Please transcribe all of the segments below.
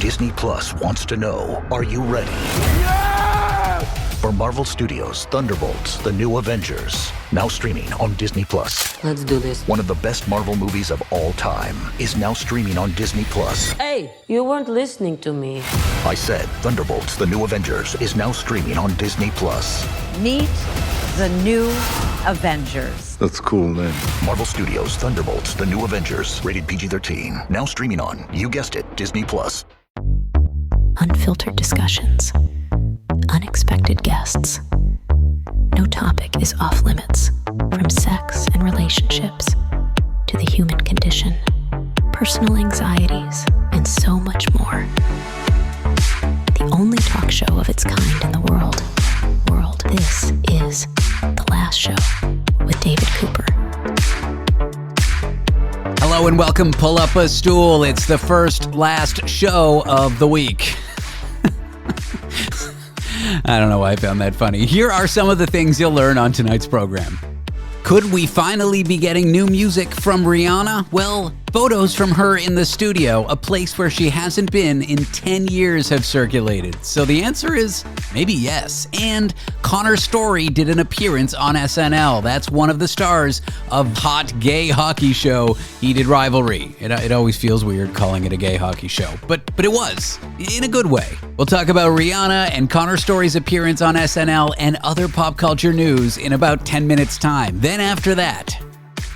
Disney Plus wants to know, are you ready? For Marvel Studios' Thunderbolts, The New Avengers, now streaming on Disney Plus. Let's do this. One of the best Marvel movies of all time is now streaming on Disney Plus. Hey, you weren't listening to me. I said Thunderbolts, The New Avengers is now streaming on Disney Plus. Meet the New Avengers. That's a cool name. Marvel Studios' Thunderbolts, The New Avengers, rated PG-13, now streaming on, you guessed it, Disney Plus. Unfiltered discussions. Unexpected guests. No topic is off limits, from sex and relationships to the human condition, personal anxieties, and so much more. The only talk show of its kind in the world. This is The Last Show with David Cooper. Hello and welcome. Pull up a stool. It's the last show of the week. I don't know why I found that funny. Here are some of the things you'll learn on tonight's program. Could we finally be getting new music from Rihanna? Well, photos from her in the studio, a place where she hasn't been in 10 years, have circulated. So the answer is maybe yes. And Connor Story did an appearance on SNL. That's one of the stars of hot gay hockey show Heated Rivalry. It always feels weird calling it a gay hockey show, but it was, in a good way. We'll talk about Rihanna and Connor Story's appearance on SNL and other pop culture news in about 10 minutes' time. Then after that,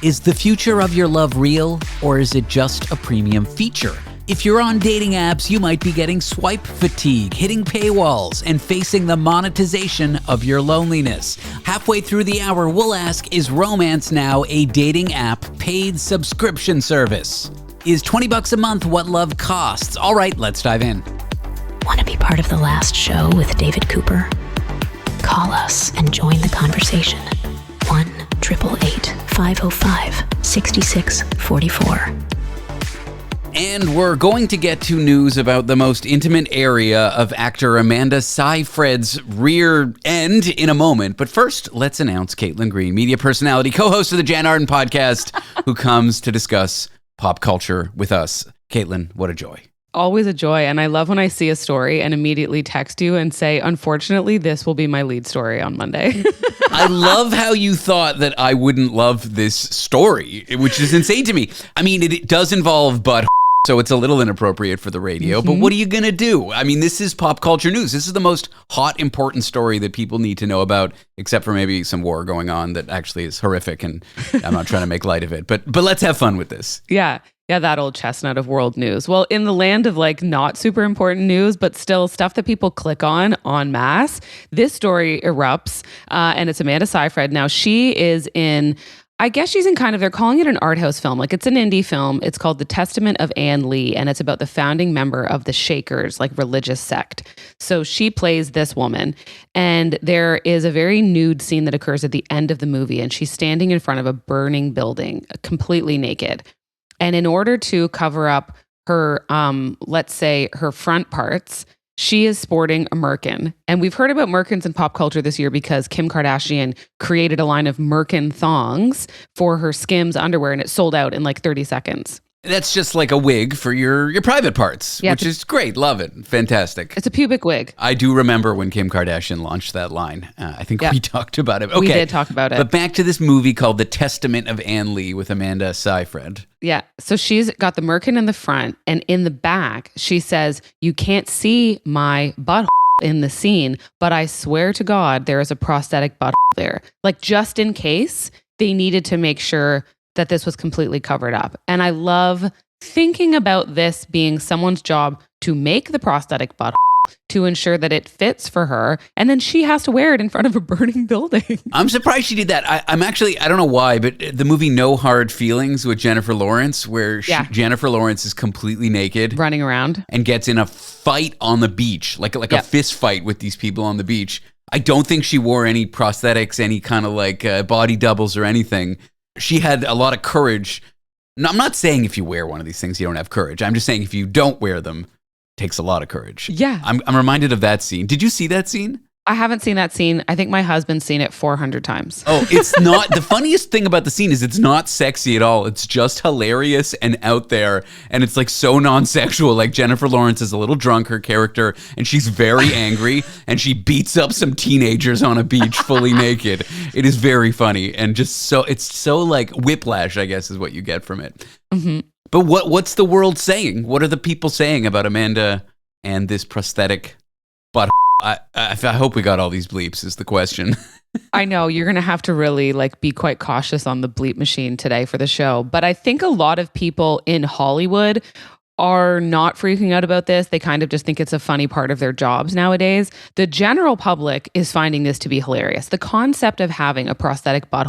is the future of your love real, or is it just a premium feature? If you're on dating apps, you might be getting swipe fatigue, hitting paywalls, and facing the monetization of your loneliness. Halfway through the hour, we'll ask, is romance now a dating app paid subscription service? Is $20 a month what love costs? All right, let's dive in. Want to be part of The Last Show with David Cooper? Call us and join the conversation. 1-888-505-6644. And we're going to get to news about the most intimate area of actor Amanda Seyfried's rear end in a moment. But first, let's announce Caitlin Green, media personality, co-host of the Jan Arden podcast, who comes to discuss pop culture with us. Caitlin, what a joy. Always a joy. And I love when I see a story and immediately text you and say, unfortunately, this will be my lead story on Monday. I love how you thought that I wouldn't love this story, which is insane to me. I mean, it does involve butt, so it's a little inappropriate for the radio, but what are you going to do? I mean, this is pop culture news. This is the most hot, important story that people need to know about, except for maybe some war going on that actually is horrific, and I'm not trying to make light of it, but let's have fun with this. Yeah, that old chestnut of world news. Well, in the land of like not super important news, but still stuff that people click on en masse, this story erupts, and it's Amanda Seyfried. Now, she is in, I guess she's in kind of, they're calling it an art house film. Like, it's an indie film. It's called The Testament of Anne Lee, and it's about the founding member of the Shakers, like religious sect. So she plays this woman, and there is a very nude scene that occurs at the end of the movie, and she's standing in front of a burning building, completely naked. And in order to cover up her, let's say, her front parts, she is sporting a merkin. And we've heard about merkins in pop culture this year because Kim Kardashian created a line of merkin thongs for her Skims underwear, and it sold out in like 30 seconds. That's just like a wig for your private parts, which is great. Love it. Fantastic. It's a pubic wig. I do remember when Kim Kardashian launched that line. I think we talked about it. Okay. We did talk about it. But back to this movie called The Testament of Anne Lee with Amanda Seyfried. Yeah. So she's got the merkin in the front, and in the back, she says, "You can't see my butthole in the scene, but I swear to God, there is a prosthetic butthole there." Like, just in case they needed to make sure that this was completely covered up. And I love thinking about this being someone's job to make the prosthetic butthole, to ensure that it fits for her, and then she has to wear it in front of a burning building. I'm surprised she did that. I'm actually, I don't know why, but the movie No Hard Feelings with Jennifer Lawrence, where Jennifer Lawrence is completely naked, running around, and gets in a fight on the beach, like a fist fight with these people on the beach. I don't think she wore any prosthetics, any kind of like body doubles or anything. She had a lot of courage. No, I'm not saying if you wear one of these things, you don't have courage. I'm just saying if you don't wear them, it takes a lot of courage. Yeah. I'm reminded of that scene. Did you see that scene? I haven't seen that scene. I think my husband's seen it 400 times. Oh, it's not. The funniest thing about the scene is it's not sexy at all. It's just hilarious and out there. And it's like so non-sexual. Like Jennifer Lawrence is a little drunk, her character, and she's very angry and she beats up some teenagers on a beach fully naked. It is very funny. And just so, it's so like whiplash, I guess, is what you get from it. Mm-hmm. But what's the world saying? What are the people saying about Amanda and this prosthetic butt? I hope we got all these bleeps is the question. I know you're going to have to really like be quite cautious on the bleep machine today for the show. But I think a lot of people in Hollywood are not freaking out about this. They kind of just think it's a funny part of their jobs nowadays. The general public is finding this to be hilarious. The concept of having a prosthetic butt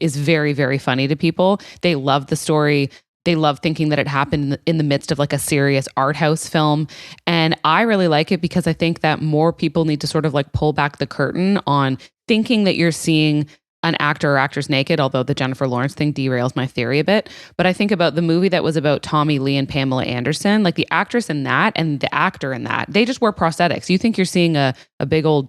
is very, very funny to people. They love the story. They love thinking that it happened in the midst of like a serious art house film. And I really like it because I think that more people need to sort of like pull back the curtain on thinking that you're seeing an actor or actress naked, although the Jennifer Lawrence thing derails my theory a bit. But I think about the movie that was about Tommy Lee and Pamela Anderson, like the actress in that and the actor in that, they just wore prosthetics. You think you're seeing a big old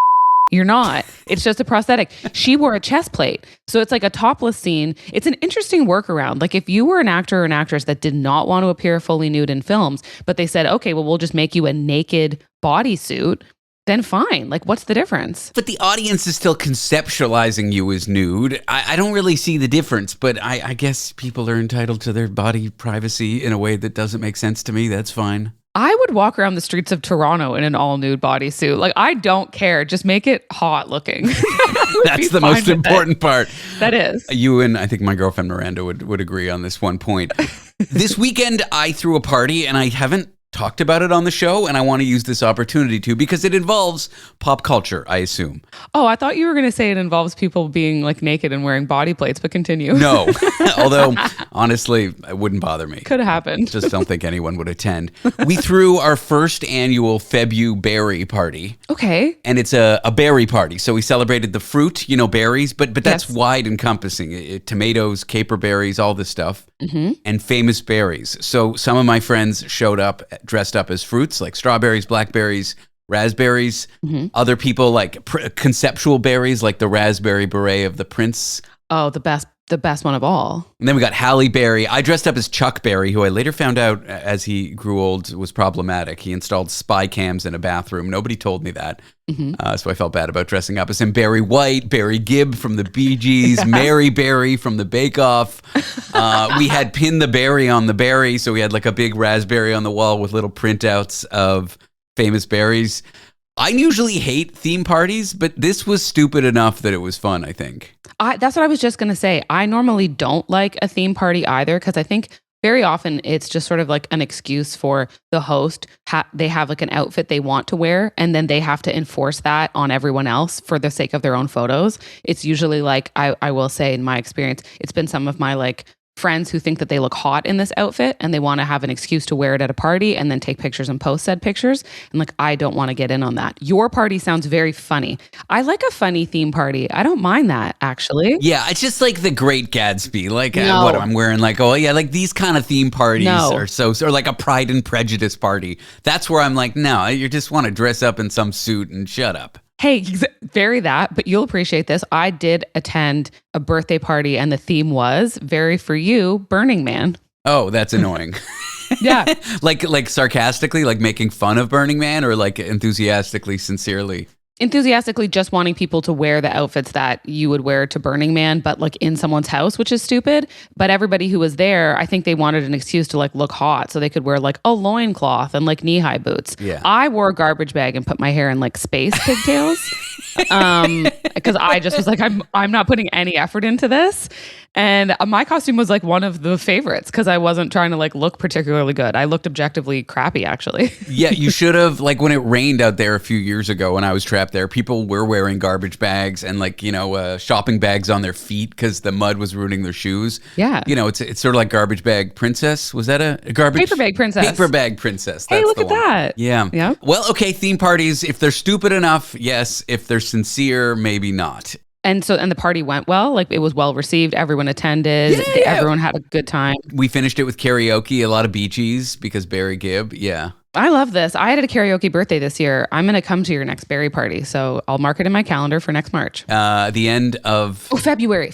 you're not. It's just a prosthetic. She wore a chest plate. So it's like a topless scene. It's an interesting workaround. Like if you were an actor or an actress that did not want to appear fully nude in films, but they said, okay, well, we'll just make you a naked bodysuit, then fine. Like what's the difference? But the audience is still conceptualizing you as nude. I don't really see the difference, but I guess people are entitled to their body privacy in a way that doesn't make sense to me. That's fine. I would walk around the streets of Toronto in an all-nude bodysuit. Like, I don't care. Just make it hot looking. That's the most important part. That is. You and I think my girlfriend Miranda would agree on this one point. This weekend, I threw a party, and I haven't talked about it on the show, and I want to use this opportunity to because it involves pop culture, I assume. Oh, I thought you were going to say it involves people being like naked and wearing body plates, but continue. No, although honestly, it wouldn't bother me. Could have happened. Just don't think anyone would attend. We threw our first annual Febu-berry party. Okay. And it's a berry party. So we celebrated the fruit, berries, but that's wide encompassing. Tomatoes, caper berries, all this stuff, and famous berries. So some of my friends showed up dressed up as fruits like strawberries, blackberries, raspberries. Other people like conceptual berries like the raspberry beret of the prince. Oh, the best one of all. And then we got Halle Berry. I dressed up as Chuck Berry, who I later found out as he grew old was problematic. He installed spy cams in a bathroom. Nobody told me that. So I felt bad about dressing up as him. Barry White, Barry Gibb from the Bee Gees, Mary Berry from the Bake Off. We had Pin the Berry on the berry. So we had like a big raspberry on the wall with little printouts of famous berries. I usually hate theme parties, but this was stupid enough that it was fun, I think. That's what I was just going to say. I normally don't like a theme party either because I think very often it's just sort of like an excuse for the host. They have like an outfit they want to wear and then they have to enforce that on everyone else for the sake of their own photos. It's usually like, I will say in my experience, it's been some of my like friends who think that they look hot in this outfit and they want to have an excuse to wear it at a party and then take pictures and post said pictures. And like, I don't want to get in on that. Your party sounds very funny. I like a funny theme party. I don't mind that actually. Yeah, it's just like the Great Gatsby. Like what I'm wearing, like, oh yeah, like these kind of theme parties are or like a Pride and Prejudice party. That's where I'm like, no, you just want to dress up in some suit and shut up. Hey, very that, but you'll appreciate this. I did attend a birthday party and the theme was, very for you, Burning Man. Oh, that's annoying. Yeah. like sarcastically, like making fun of Burning Man or like enthusiastically, sincerely? Enthusiastically just wanting people to wear the outfits that you would wear to Burning Man, but like in someone's house, which is stupid. But everybody who was there, I think they wanted an excuse to like look hot. So they could wear like a loincloth and like knee-high boots. Yeah. I wore a garbage bag and put my hair in like space pigtails. Because I just was like, I'm not putting any effort into this. And my costume was like one of the favorites because I wasn't trying to like look particularly good. I looked objectively crappy, actually. Yeah, you should have, like when it rained out there a few years ago when I was trapped there, people were wearing garbage bags and like, shopping bags on their feet because the mud was ruining their shoes. Yeah. It's sort of like Garbage Bag Princess. Was that a garbage? Paper Bag Princess. Paper Bag Princess. Hey, That's look the at one. that. Yeah. Yeah. Well, okay, theme parties, if they're stupid enough, yes. If they're sincere, maybe not. And the party went well. Like it was well received. Everyone attended. Yeah. Everyone had a good time. We finished it with karaoke, a lot of Bee Gees because Barry Gibb. Yeah. I love this. I had a karaoke birthday this year. I'm going to come to your next berry party. So I'll mark it in my calendar for next March. The end of... Oh, February.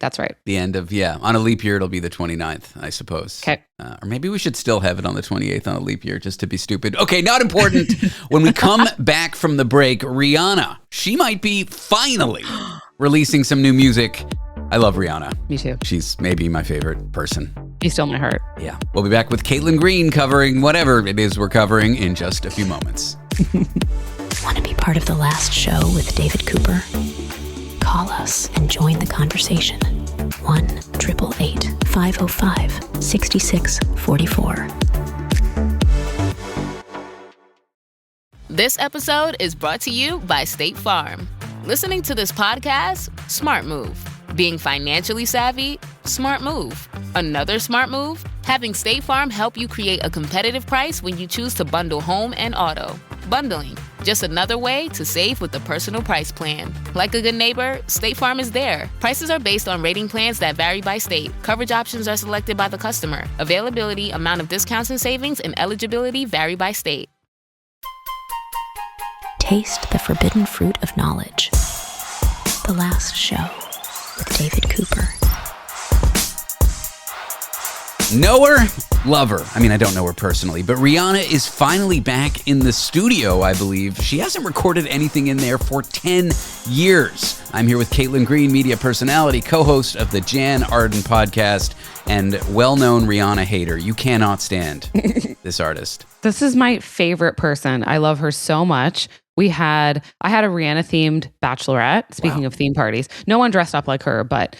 That's right. The end of, on a leap year, it'll be the 29th, I suppose. Okay. Or maybe we should still have it on the 28th on a leap year just to be stupid. Okay, not important. When we come back from the break, Rihanna, she might be finally releasing some new music. I love Rihanna. Me too. She's maybe my favorite person. She's still in my heart. Yeah. We'll be back with Caitlin Green covering whatever it is we're covering in just a few moments. Want to be part of the last show with David Cooper? Call us and join the conversation. 1-888-505-6644. This episode is brought to you by State Farm. Listening to this podcast? Smart move. Being financially savvy? Smart move. Another smart move? Having State Farm help you create a competitive price when you choose to bundle home and auto. Bundling, just another way to save with the personal price plan. Like a good neighbor, State Farm is there. Prices are based on rating plans that vary by state. Coverage options are selected by the customer. Availability, amount of discounts and savings, and eligibility vary by state. Taste the forbidden fruit of knowledge. The last show with David Cooper. Know her? Love her. I mean, I don't know her personally, but Rihanna is finally back in the studio, I believe. She hasn't recorded anything in there for 10 years. I'm here with Caitlin Green, media personality, co-host of the Jan Arden podcast, and well-known Rihanna hater. You cannot stand this artist. This is my favorite person. I love her so much. I had a Rihanna-themed bachelorette, speaking of theme parties. No one dressed up like her, but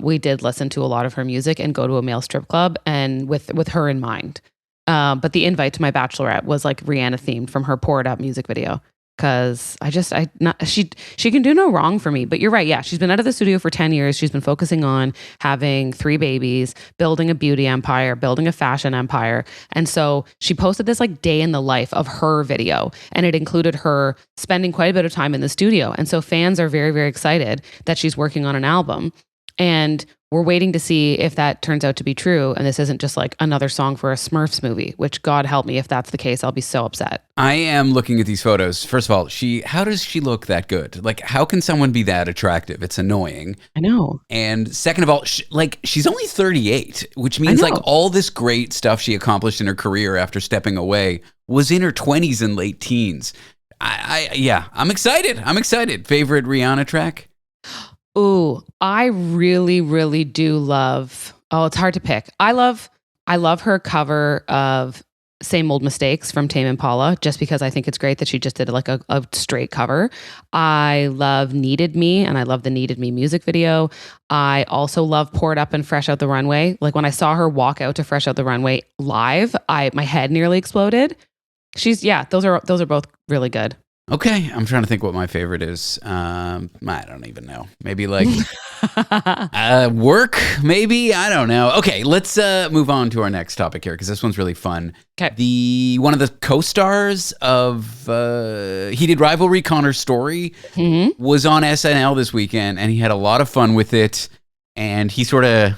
we did listen to a lot of her music and go to a male strip club and with her in mind. But the invite to my bachelorette was like Rihanna-themed from her Pour It Up music video. Because she can do no wrong for me. But you're right. Yeah, she's been out of the studio for 10 years. She's been focusing on having 3 babies, building a beauty empire, building a fashion empire. And so she posted this like day in the life of her video. And it included her spending quite a bit of time in the studio. And so fans are very, very excited that she's working on an album. And we're waiting to see if that turns out to be true. And this isn't just like another song for a Smurfs movie, which God help me, if that's the case, I'll be so upset. I am looking at these photos. First of all, how does she look that good? Like, how can someone be that attractive? It's annoying. I know. And second of all, she's only 38, which means like all this great stuff she accomplished in her career after stepping away was in her 20s and late teens. I'm excited. Favorite Rihanna track? Ooh, I really, really do love, it's hard to pick. I love her cover of Same Old Mistakes from Tame Impala, just because I think it's great that she just did like a straight cover. I love Needed Me, and I love the Needed Me music video. I also love Pour It Up and Fresh Out the Runway. Like when I saw her walk out to Fresh Out the Runway live, my head nearly exploded. Those are both really good. Okay, I'm trying to think what my favorite is. I don't even know. Maybe like work, maybe? I don't know. Okay, let's move on to our next topic here because this one's really fun. Okay. One of the co-stars of Heated Rivalry, Connor Story, was on SNL this weekend, and he had a lot of fun with it, and he sort of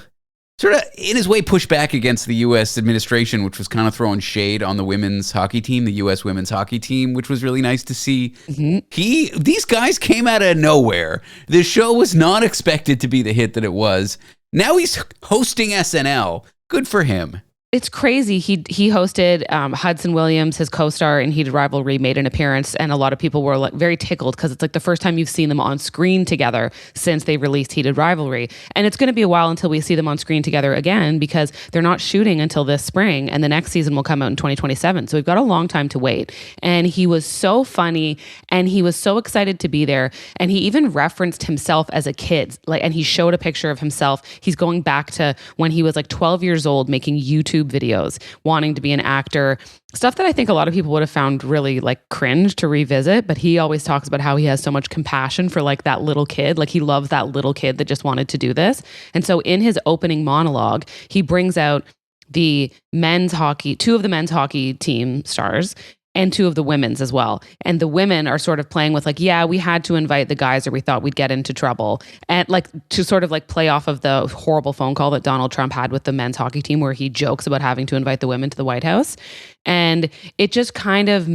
in his way pushed back against the U.S. administration, which was kind of throwing shade on the women's hockey team, the U.S. women's hockey team, which was really nice to see. These guys came out of nowhere. The show was not expected to be the hit that it was. Now he's hosting SNL. Good for him. It's crazy. He hosted Hudson Williams, his co-star in Heated Rivalry, made an appearance, and a lot of people were like very tickled because it's like the first time you've seen them on screen together since they released Heated Rivalry. And it's going to be a while until we see them on screen together again because they're not shooting until this spring, and the next season will come out in 2027. So we've got a long time to wait. And he was so funny, and he was so excited to be there. And he even referenced himself as a kid, and he showed a picture of himself. He's going back to when he was like 12 years old, making YouTube videos, wanting to be an actor, stuff that I think a lot of people would have found really like cringe to revisit. But he always talks about how he has so much compassion for like that little kid. Like he loves that little kid that just wanted to do this. And so in his opening monologue, he brings out two of the men's hockey team stars. and 2 of the women's as well. And the women are sort of playing with like, yeah, we had to invite the guys or we thought we'd get into trouble. And like to sort of like play off of the horrible phone call that Donald Trump had with the men's hockey team where he jokes about having to invite the women to the White House. And it just kind of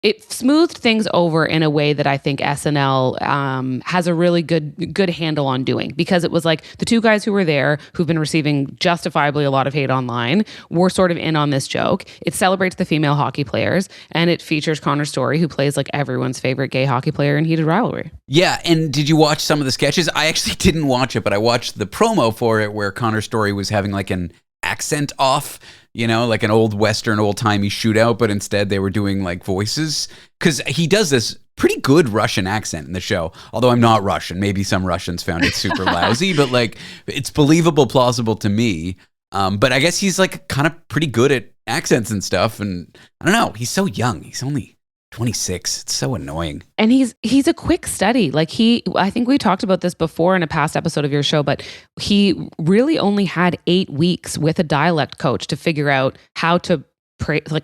it smoothed things over in a way that I think SNL has a really good handle on doing, because it was like the 2 guys who were there, who've been receiving justifiably a lot of hate online, were sort of in on this joke. It celebrates the female hockey players, and it features Connor Story, who plays like everyone's favorite gay hockey player in Heated Rivalry. Yeah, and did you watch some of the sketches? I actually didn't watch it, but I watched the promo for it where Connor Story was having like an accent off, like an old Western, old-timey shootout, but instead they were doing like voices. Because he does this pretty good Russian accent in the show, although I'm not Russian. Maybe some Russians found it super lousy, but like it's believable, plausible to me. But I guess he's like kind of pretty good at accents and stuff. And I don't know, he's so young. He's only 26. It's so annoying. And he's a quick study. Like I think we talked about this before in a past episode of your show, but he really only had 8 weeks with a dialect coach to figure out how to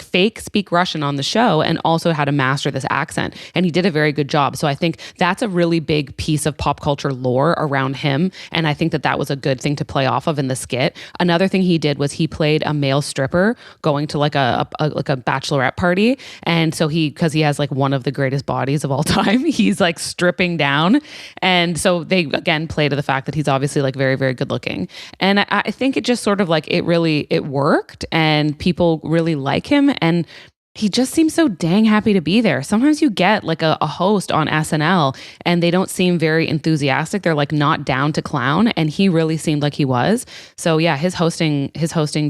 fake speak Russian on the show and also how to master this accent. And he did a very good job. So I think that's a really big piece of pop culture lore around him. And I think that was a good thing to play off of in the skit. Another thing he did was he played a male stripper going to like a bachelorette party. And so because he has like one of the greatest bodies of all time, he's like stripping down. And so they again play to the fact that he's obviously like very, very good looking. And I think it just sort of like it worked and people really like him, and he just seems so dang happy to be there. Sometimes you get like a host on SNL and they don't seem very enthusiastic. They're like not down to clown, and he really seemed like he was. So yeah, his hosting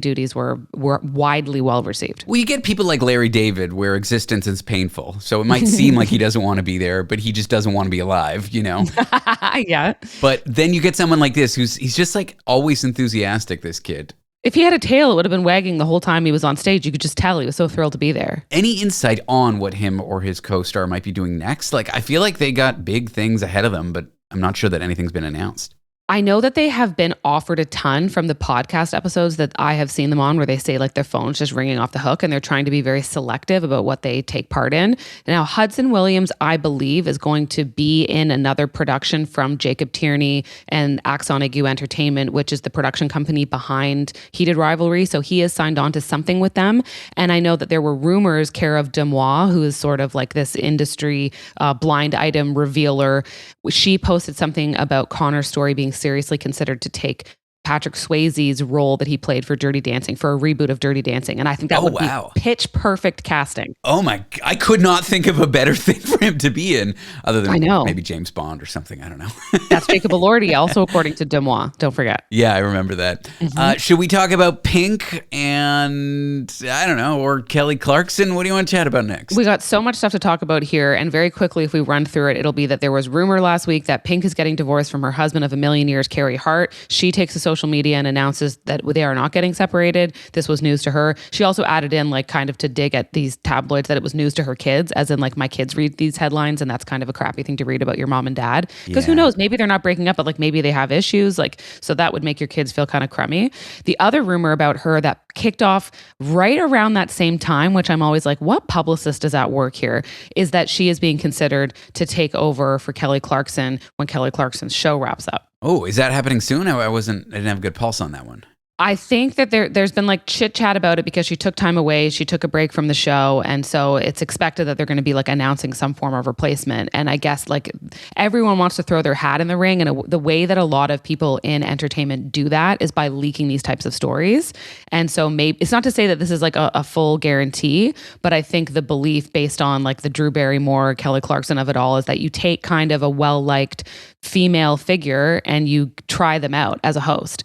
duties were widely well received. Well, you get people like Larry David where existence is painful. So it might seem like he doesn't want to be there, but he just doesn't want to be alive, Yeah. But then you get someone like this he's just like always enthusiastic, this kid. If he had a tail, it would have been wagging the whole time he was on stage. You could just tell he was so thrilled to be there. Any insight on what him or his co-star might be doing next? Like, I feel like they got big things ahead of them, but I'm not sure that anything's been announced. I know that they have been offered a ton from the podcast episodes that I have seen them on, where they say like their phone's just ringing off the hook and they're trying to be very selective about what they take part in. Now, Hudson Williams, I believe, is going to be in another production from Jacob Tierney and Axon Ague Entertainment, which is the production company behind Heated Rivalry. So he has signed on to something with them. And I know that there were rumors, Cara of Demois, who is sort of like this industry blind item revealer, she posted something about Connor's story being seriously considered to take Patrick Swayze's role that he played for Dirty Dancing, for a reboot of Dirty Dancing. And I think that would be pitch perfect casting. Oh my, I could not think of a better thing for him to be in other than maybe James Bond or something. I don't know. That's Jacob Elordi, also according to Demois. Don't forget. Yeah, I remember that. Mm-hmm. Should we talk about Pink and, I don't know, or Kelly Clarkson? What do you want to chat about next? We got so much stuff to talk about here. And very quickly, if we run through it, it'll be that there was rumor last week that Pink is getting divorced from her husband of a million years, Carrie Hart. She takes a social media and announces that they are not getting separated. This was news to her. She also added in like kind of to dig at these tabloids that it was news to her kids, as in like my kids read these headlines and that's kind of a crappy thing to read about your mom and dad. Because who knows, maybe they're not breaking up, but like maybe they have issues. Like, so that would make your kids feel kind of crummy. The other rumor about her that kicked off right around that same time, which I'm always like, what publicist is at work here, is that she is being considered to take over for Kelly Clarkson when Kelly Clarkson's show wraps up. Oh, is that happening soon? I didn't have a good pulse on that one. I think that there's been like chit chat about it because she took time away. She took a break from the show. And so it's expected that they're going to be like announcing some form of replacement. And I guess like everyone wants to throw their hat in the ring. And the way that a lot of people in entertainment do that is by leaking these types of stories. And so maybe it's not to say that this is like a full guarantee, but I think the belief based on like the Drew Barrymore, Kelly Clarkson of it all is that you take kind of a well-liked female figure and you try them out as a host.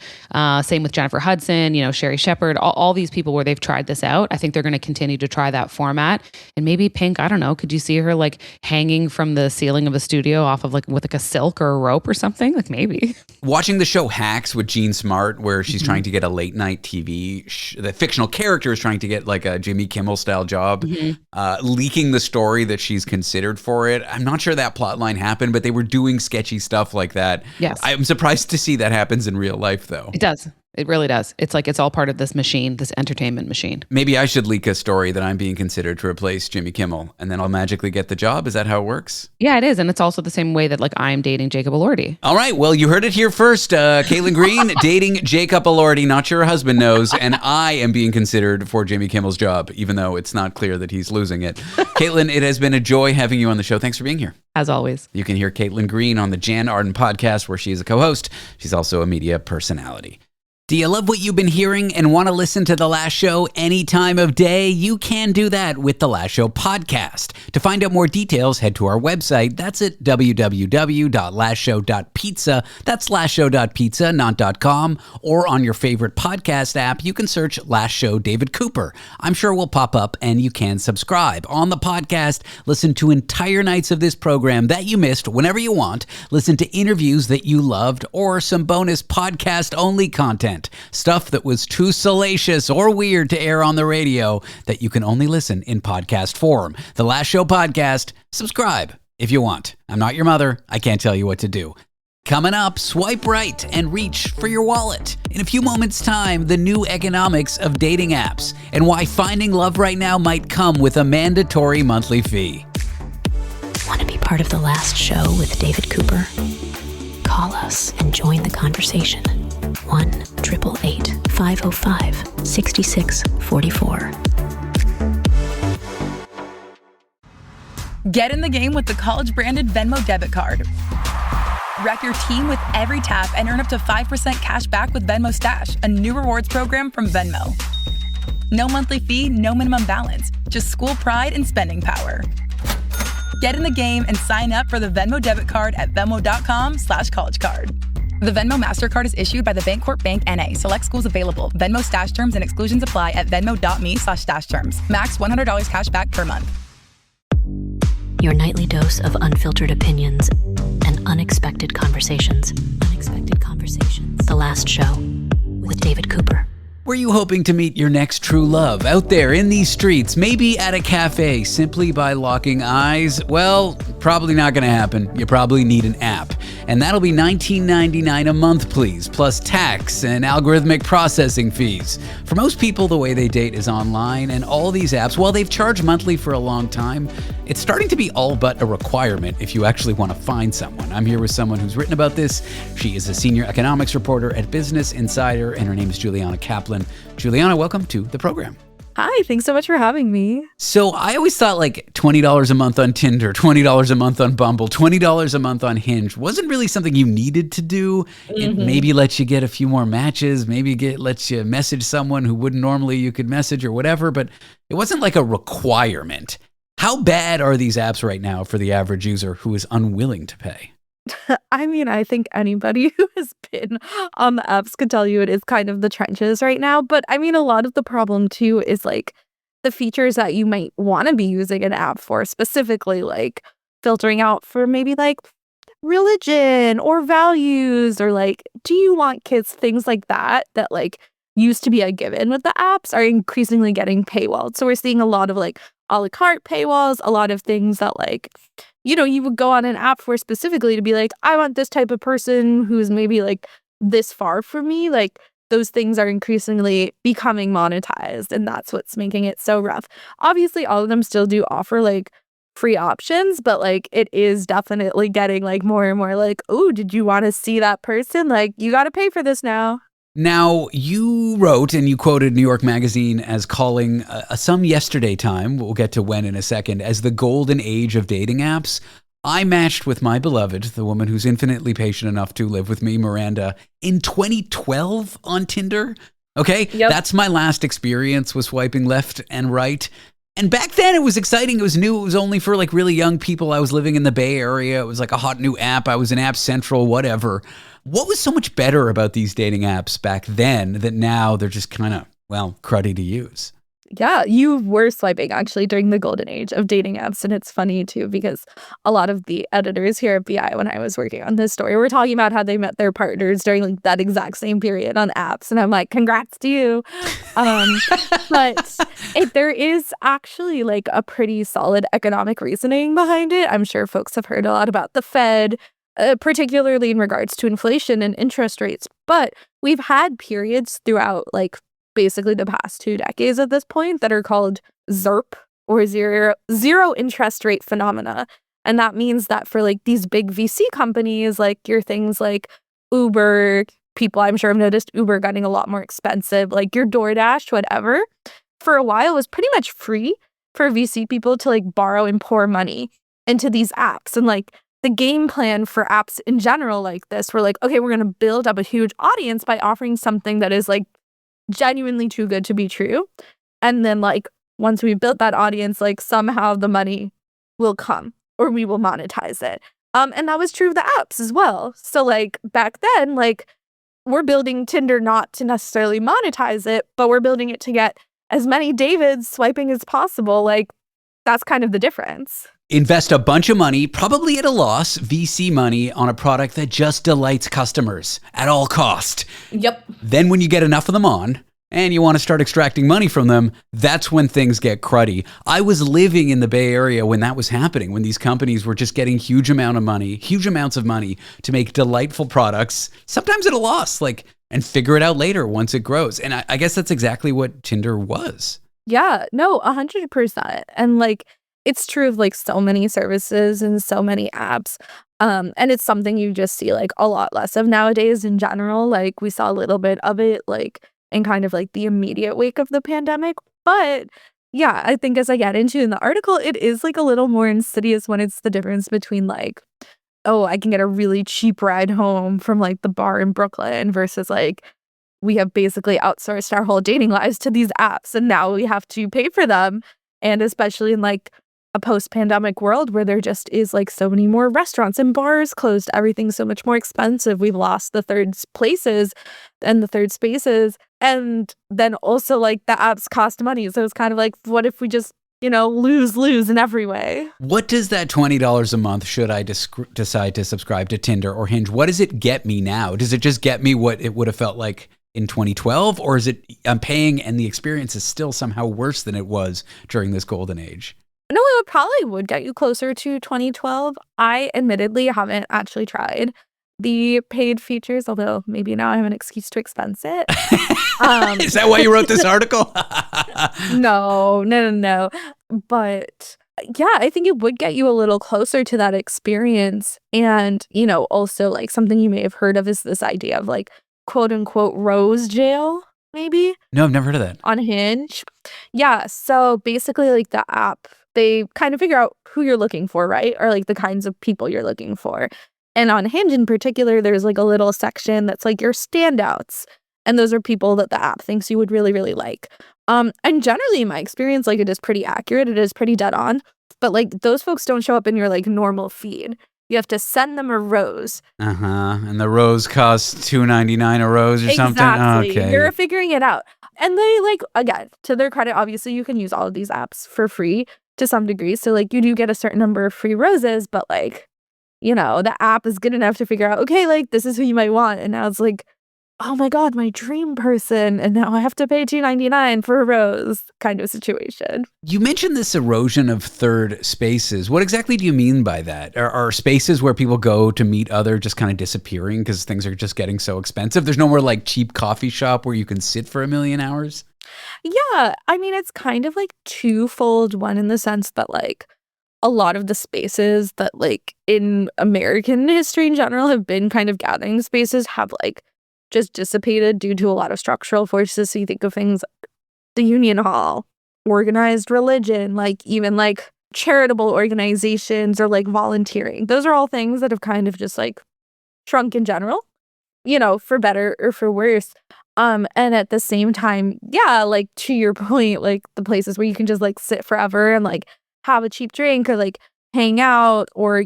Same with Jennifer Hudson, Sherry Shepherd, all these people where they've tried this out. I think they're going to continue to try that format. And maybe Pink, I don't know, could you see her like hanging from the ceiling of a studio off of like with like a silk or a rope or something? Like maybe. Watching the show Hacks with Jean Smart, where she's trying to get a late night TV, the fictional character is trying to get like a Jimmy Kimmel style job, leaking the story that she's considered for it. I'm not sure that plot line happened, but they were doing sketchy stuff like that. Yes. I'm surprised to see that happens in real life though. It does. It really does. It's like it's all part of this machine, this entertainment machine. Maybe I should leak a story that I'm being considered to replace Jimmy Kimmel, and then I'll magically get the job. Is that how it works? Yeah, it is. And it's also the same way that like I'm dating Jacob Elordi. All right. Well, you heard it here first. Caitlin Green dating Jacob Elordi. Not sure her husband knows. And I am being considered for Jimmy Kimmel's job, even though it's not clear that he's losing it. Caitlin, it has been a joy having you on the show. Thanks for being here. As always. You can hear Caitlin Green on the Jan Arden podcast, where she is a co-host. She's also a media personality. Do you love what you've been hearing and want to listen to The Last Show any time of day? You can do that with The Last Show podcast. To find out more details, head to our website. That's at www.lastshow.pizza. That's lastshow.pizza, not .com. Or on your favorite podcast app, you can search Last Show David Cooper. I'm sure we'll pop up and you can subscribe. On the podcast, listen to entire nights of this program that you missed whenever you want. Listen to interviews that you loved or some bonus podcast-only content. Stuff that was too salacious or weird to air on the radio that you can only listen in podcast form. The Last Show podcast. Subscribe if you want. I'm not your mother. I can't tell you what to do. Coming up, swipe right and reach for your wallet. In a few moments' time, the new economics of dating apps and why finding love right now might come with a mandatory monthly fee. Want to be part of The Last Show with David Cooper? Call us and join the conversation. 1-888-505-6644. Get in the game with the college-branded Venmo debit card. Wreck your team with every tap and earn up to 5% cash back with Venmo Stash, a new rewards program from Venmo. No monthly fee, no minimum balance, just school pride and spending power. Get in the game and sign up for the Venmo debit card at venmo.com/collegecard. The Venmo MasterCard is issued by the Bancorp Bank N.A. Select schools available. Venmo Stash terms and exclusions apply at venmo.me/stash terms. Max $100 cash back per month. Your nightly dose of unfiltered opinions and unexpected conversations. Unexpected Conversations. The Last Show with David Cooper. Were you hoping to meet your next true love out there in these streets, maybe at a cafe, simply by locking eyes? Well, probably not going to happen. You probably need an app. And that'll be $19.99 a month, please, plus tax and algorithmic processing fees. For most people, the way they date is online, and all these apps, while they've charged monthly for a long time, it's starting to be all but a requirement if you actually want to find someone. I'm here with someone who's written about this. She is a senior economics reporter at Business Insider, and her name is Juliana Kaplan. Juliana, welcome to the program. Hi, thanks so much for having me. So I always thought like $20 a month on Tinder, $20 a month on Bumble, $20 a month on Hinge wasn't really something you needed to do. It maybe lets you get a few more matches, maybe lets you message someone who wouldn't normally you could message or whatever, but it wasn't like a requirement. How bad are these apps right now for the average user who is unwilling to pay? I mean, I think anybody who has been on the apps could tell you it is kind of the trenches right now. But I mean, a lot of the problem too is like the features that you might want to be using an app for, specifically like filtering out for maybe like religion or values or like, do you want kids? Things like that like used to be a given with the apps are increasingly getting paywalled. So we're seeing a lot of like a la carte paywalls, a lot of things that like, you know, you would go on an app for specifically to be like, I want this type of person who's maybe like this far from me. Like those things are increasingly becoming monetized, and that's what's making it so rough. Obviously, all of them still do offer like free options, but like it is definitely getting like more and more like, oh, did you want to see that person? Like you got to pay for this now. Now, you wrote and you quoted New York Magazine as calling some yesterday time, we'll get to when in a second, as the golden age of dating apps. I matched with my beloved, the woman who's infinitely patient enough to live with me, Miranda, in 2012 on Tinder. Okay, That's my last experience with swiping left and right. And back then it was exciting. It was new. It was only for like really young people. I was living in the Bay Area. It was like a hot new app. I was in App Central, whatever. What was so much better about these dating apps back then that now they're just kind of, well, cruddy to use? Yeah, you were swiping actually during the golden age of dating apps. And it's funny too, because a lot of the editors here at BI, when I was working on this story, were talking about how they met their partners during like that exact same period on apps. And I'm like, congrats to you. But there is actually like a pretty solid economic reasoning behind it. I'm sure folks have heard a lot about the Fed particularly in regards to inflation and interest rates. But we've had periods throughout like basically the past 2 decades at this point that are called ZIRP, or zero interest rate phenomena. And that means that for like these big VC companies, like your things like Uber, people I'm sure have noticed Uber getting a lot more expensive, like your DoorDash, whatever, for a while was pretty much free for VC people to like borrow and pour money into these apps. And like the game plan for apps in general like this, we're like, okay, we're going to build up a huge audience by offering something that is like genuinely too good to be true. And then like once we built that audience, like somehow the money will come or we will monetize it. And that was true of the apps as well. So like back then, like we're building Tinder not to necessarily monetize it, but we're building it to get as many Davids swiping as possible. Like that's kind of the difference. Invest a bunch of money, probably at a loss, VC money, on a product that just delights customers at all cost. Yep. Then when you get enough of them on, and you want to start extracting money from them, that's when things get cruddy. I was living in the Bay Area when that was happening, when these companies were just getting huge amounts of money to make delightful products, sometimes at a loss, like, and figure it out later once it grows. And I guess that's exactly what Tinder was. Yeah, no, 100%. And like, it's true of like so many services and so many apps. And it's something you just see like a lot less of nowadays in general. Like we saw a little bit of it like in kind of like the immediate wake of the pandemic. But yeah, I think as I get into in the article, it is like a little more insidious when it's the difference between like, oh, I can get a really cheap ride home from like the bar in Brooklyn versus like we have basically outsourced our whole dating lives to these apps and now we have to pay for them. And especially in like a post-pandemic world where there just is like so many more restaurants and bars closed, everything's so much more expensive. We've lost the third places and the third spaces. And then also like the apps cost money. So it's kind of like, what if we just, lose in every way? What does that $20 a month, should I decide to subscribe to Tinder or Hinge, what does it get me now? Does it just get me what it would have felt like in 2012? Or is it I'm paying and the experience is still somehow worse than it was during this golden age? No, it would get you closer to 2012. I admittedly haven't actually tried the paid features, although maybe now I have an excuse to expense it. Is that why you wrote this article? No. But yeah, I think it would get you a little closer to that experience. And, also like something you may have heard of is this idea of like quote unquote rose jail, maybe? No, I've never heard of that. On Hinge. Yeah. So basically like the app, they kind of figure out who you're looking for, right? Or like the kinds of people you're looking for. And on Hinge in particular, there's like a little section that's like your standouts. And those are people that the app thinks you would really, really like. And generally in my experience, like it is pretty accurate. It is pretty dead on. But like those folks don't show up in your like normal feed. You have to send them a rose. And the rose costs $2.99 a rose or something? Exactly. Okay. You're figuring it out. And they like, again, to their credit, obviously you can use all of these apps for free to some degree. So like you do get a certain number of free roses, but like, the app is good enough to figure out, okay, like this is who you might want. And now it's like, oh my God, my dream person. And now I have to pay $2.99 for a rose kind of situation. You mentioned this erosion of third spaces. What exactly do you mean by that? Are spaces where people go to meet other just kind of disappearing because things are just getting so expensive? There's no more like cheap coffee shop where you can sit for 1,000,000 hours? Yeah, I mean, it's kind of like twofold. One, in the sense that like a lot of the spaces that like in American history in general have been kind of gathering spaces have like just dissipated due to a lot of structural forces. So you think of things like the Union Hall, organized religion, like even like charitable organizations or like volunteering. Those are all things that have kind of just like shrunk in general, for better or for worse. And at the same time, yeah, like to your point, like the places where you can just like sit forever and like have a cheap drink or like hang out, or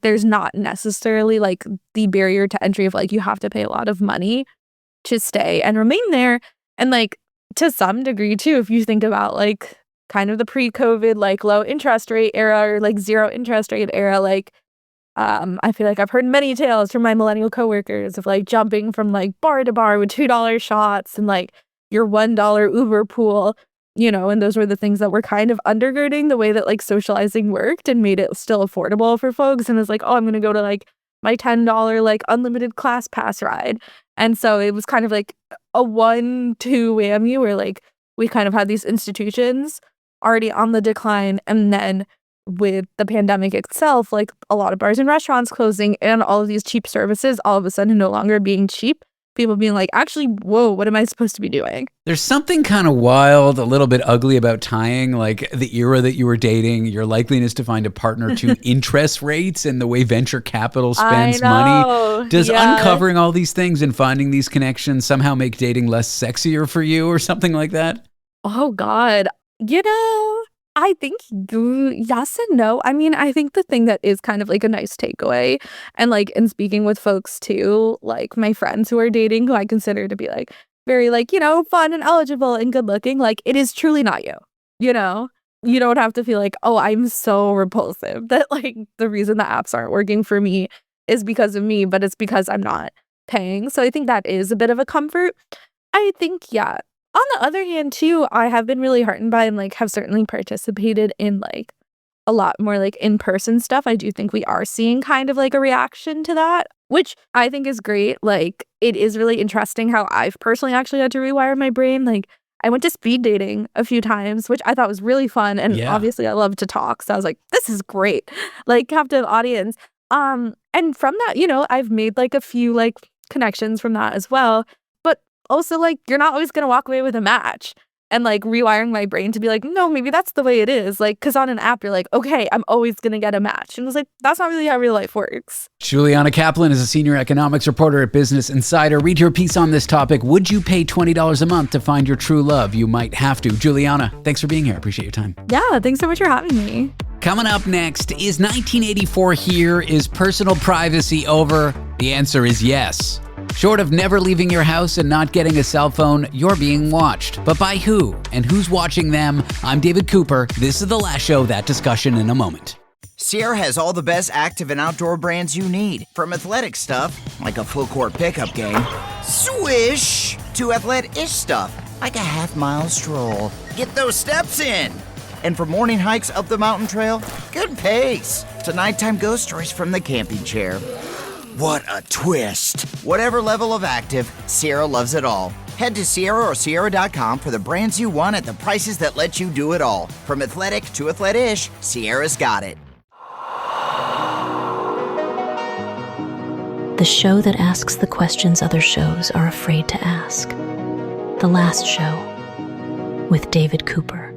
there's not necessarily like the barrier to entry of like you have to pay a lot of money to stay and remain there. And like to some degree too, if you think about like kind of the pre-COVID like low interest rate era or like zero interest rate era, like I feel like I've heard many tales from my millennial coworkers of like jumping from like bar to bar with $2 shots and like your $1 Uber pool. And those were the things that were kind of undergirding the way that like socializing worked and made it still affordable for folks. And it's like, oh, I'm going to go to like my $10 like unlimited class pass ride. And so it was kind of like a 1-2 whammy where like we kind of had these institutions already on the decline, and then with the pandemic itself, like a lot of bars and restaurants closing and all of these cheap services all of a sudden no longer being cheap, people being like, actually, whoa, what am I supposed to be doing? There's something kind of wild, a little bit ugly about tying like the era that you were dating, your likeliness to find a partner to interest rates and the way venture capital spends money. Does uncovering all these things and finding these connections somehow make dating less sexier for you or something like that? Oh, God. I think yes and no. I mean, I think the thing that is kind of like a nice takeaway, and like in speaking with folks too, like my friends who are dating, who I consider to be like very like, fun and eligible and good looking, like it is truly not you, you don't have to feel like, oh, I'm so repulsive that like the reason the apps aren't working for me is because of me, but it's because I'm not paying. So I think that is a bit of a comfort. I think, yeah. On the other hand, too, I have been really heartened by and like have certainly participated in like a lot more like in-person stuff. I do think we are seeing kind of like a reaction to that, which I think is great. Like it is really interesting how I've personally actually had to rewire my brain. Like I went to speed dating a few times, which I thought was really fun. And obviously I love to talk. So I was like, this is great. Like captive audience. And from that, I've made like a few like connections from that as well. Also, like, you're not always going to walk away with a match, and like rewiring my brain to be like, no, maybe that's the way it is. Like, because on an app, you're like, okay, I'm always going to get a match. And I was like, that's not really how real life works. Juliana Kaplan is a senior economics reporter at Business Insider. Read your piece on this topic. Would you pay $20 a month to find your true love? You might have to. Juliana, thanks for being here. Appreciate your time. Yeah, thanks so much for having me. Coming up next, is 1984 here? Is personal privacy over? The answer is yes. Short of never leaving your house and not getting a cell phone, you're being watched. But by who? And who's watching them? I'm David Cooper. This is The Last Show. That discussion in a moment. Sierra has all the best active and outdoor brands you need. From athletic stuff, like a full court pickup game, swish, to athlete-ish stuff, like a half-mile stroll. Get those steps in. And for morning hikes up the mountain trail, good pace. To nighttime ghost stories from the camping chair. What a twist. Whatever level of active, Sierra loves it all. Head to Sierra or Sierra.com for the brands you want at the prices that let you do it all. From athletic to athlete-ish, Sierra's got it. The show that asks the questions other shows are afraid to ask. The Last Show with David Cooper.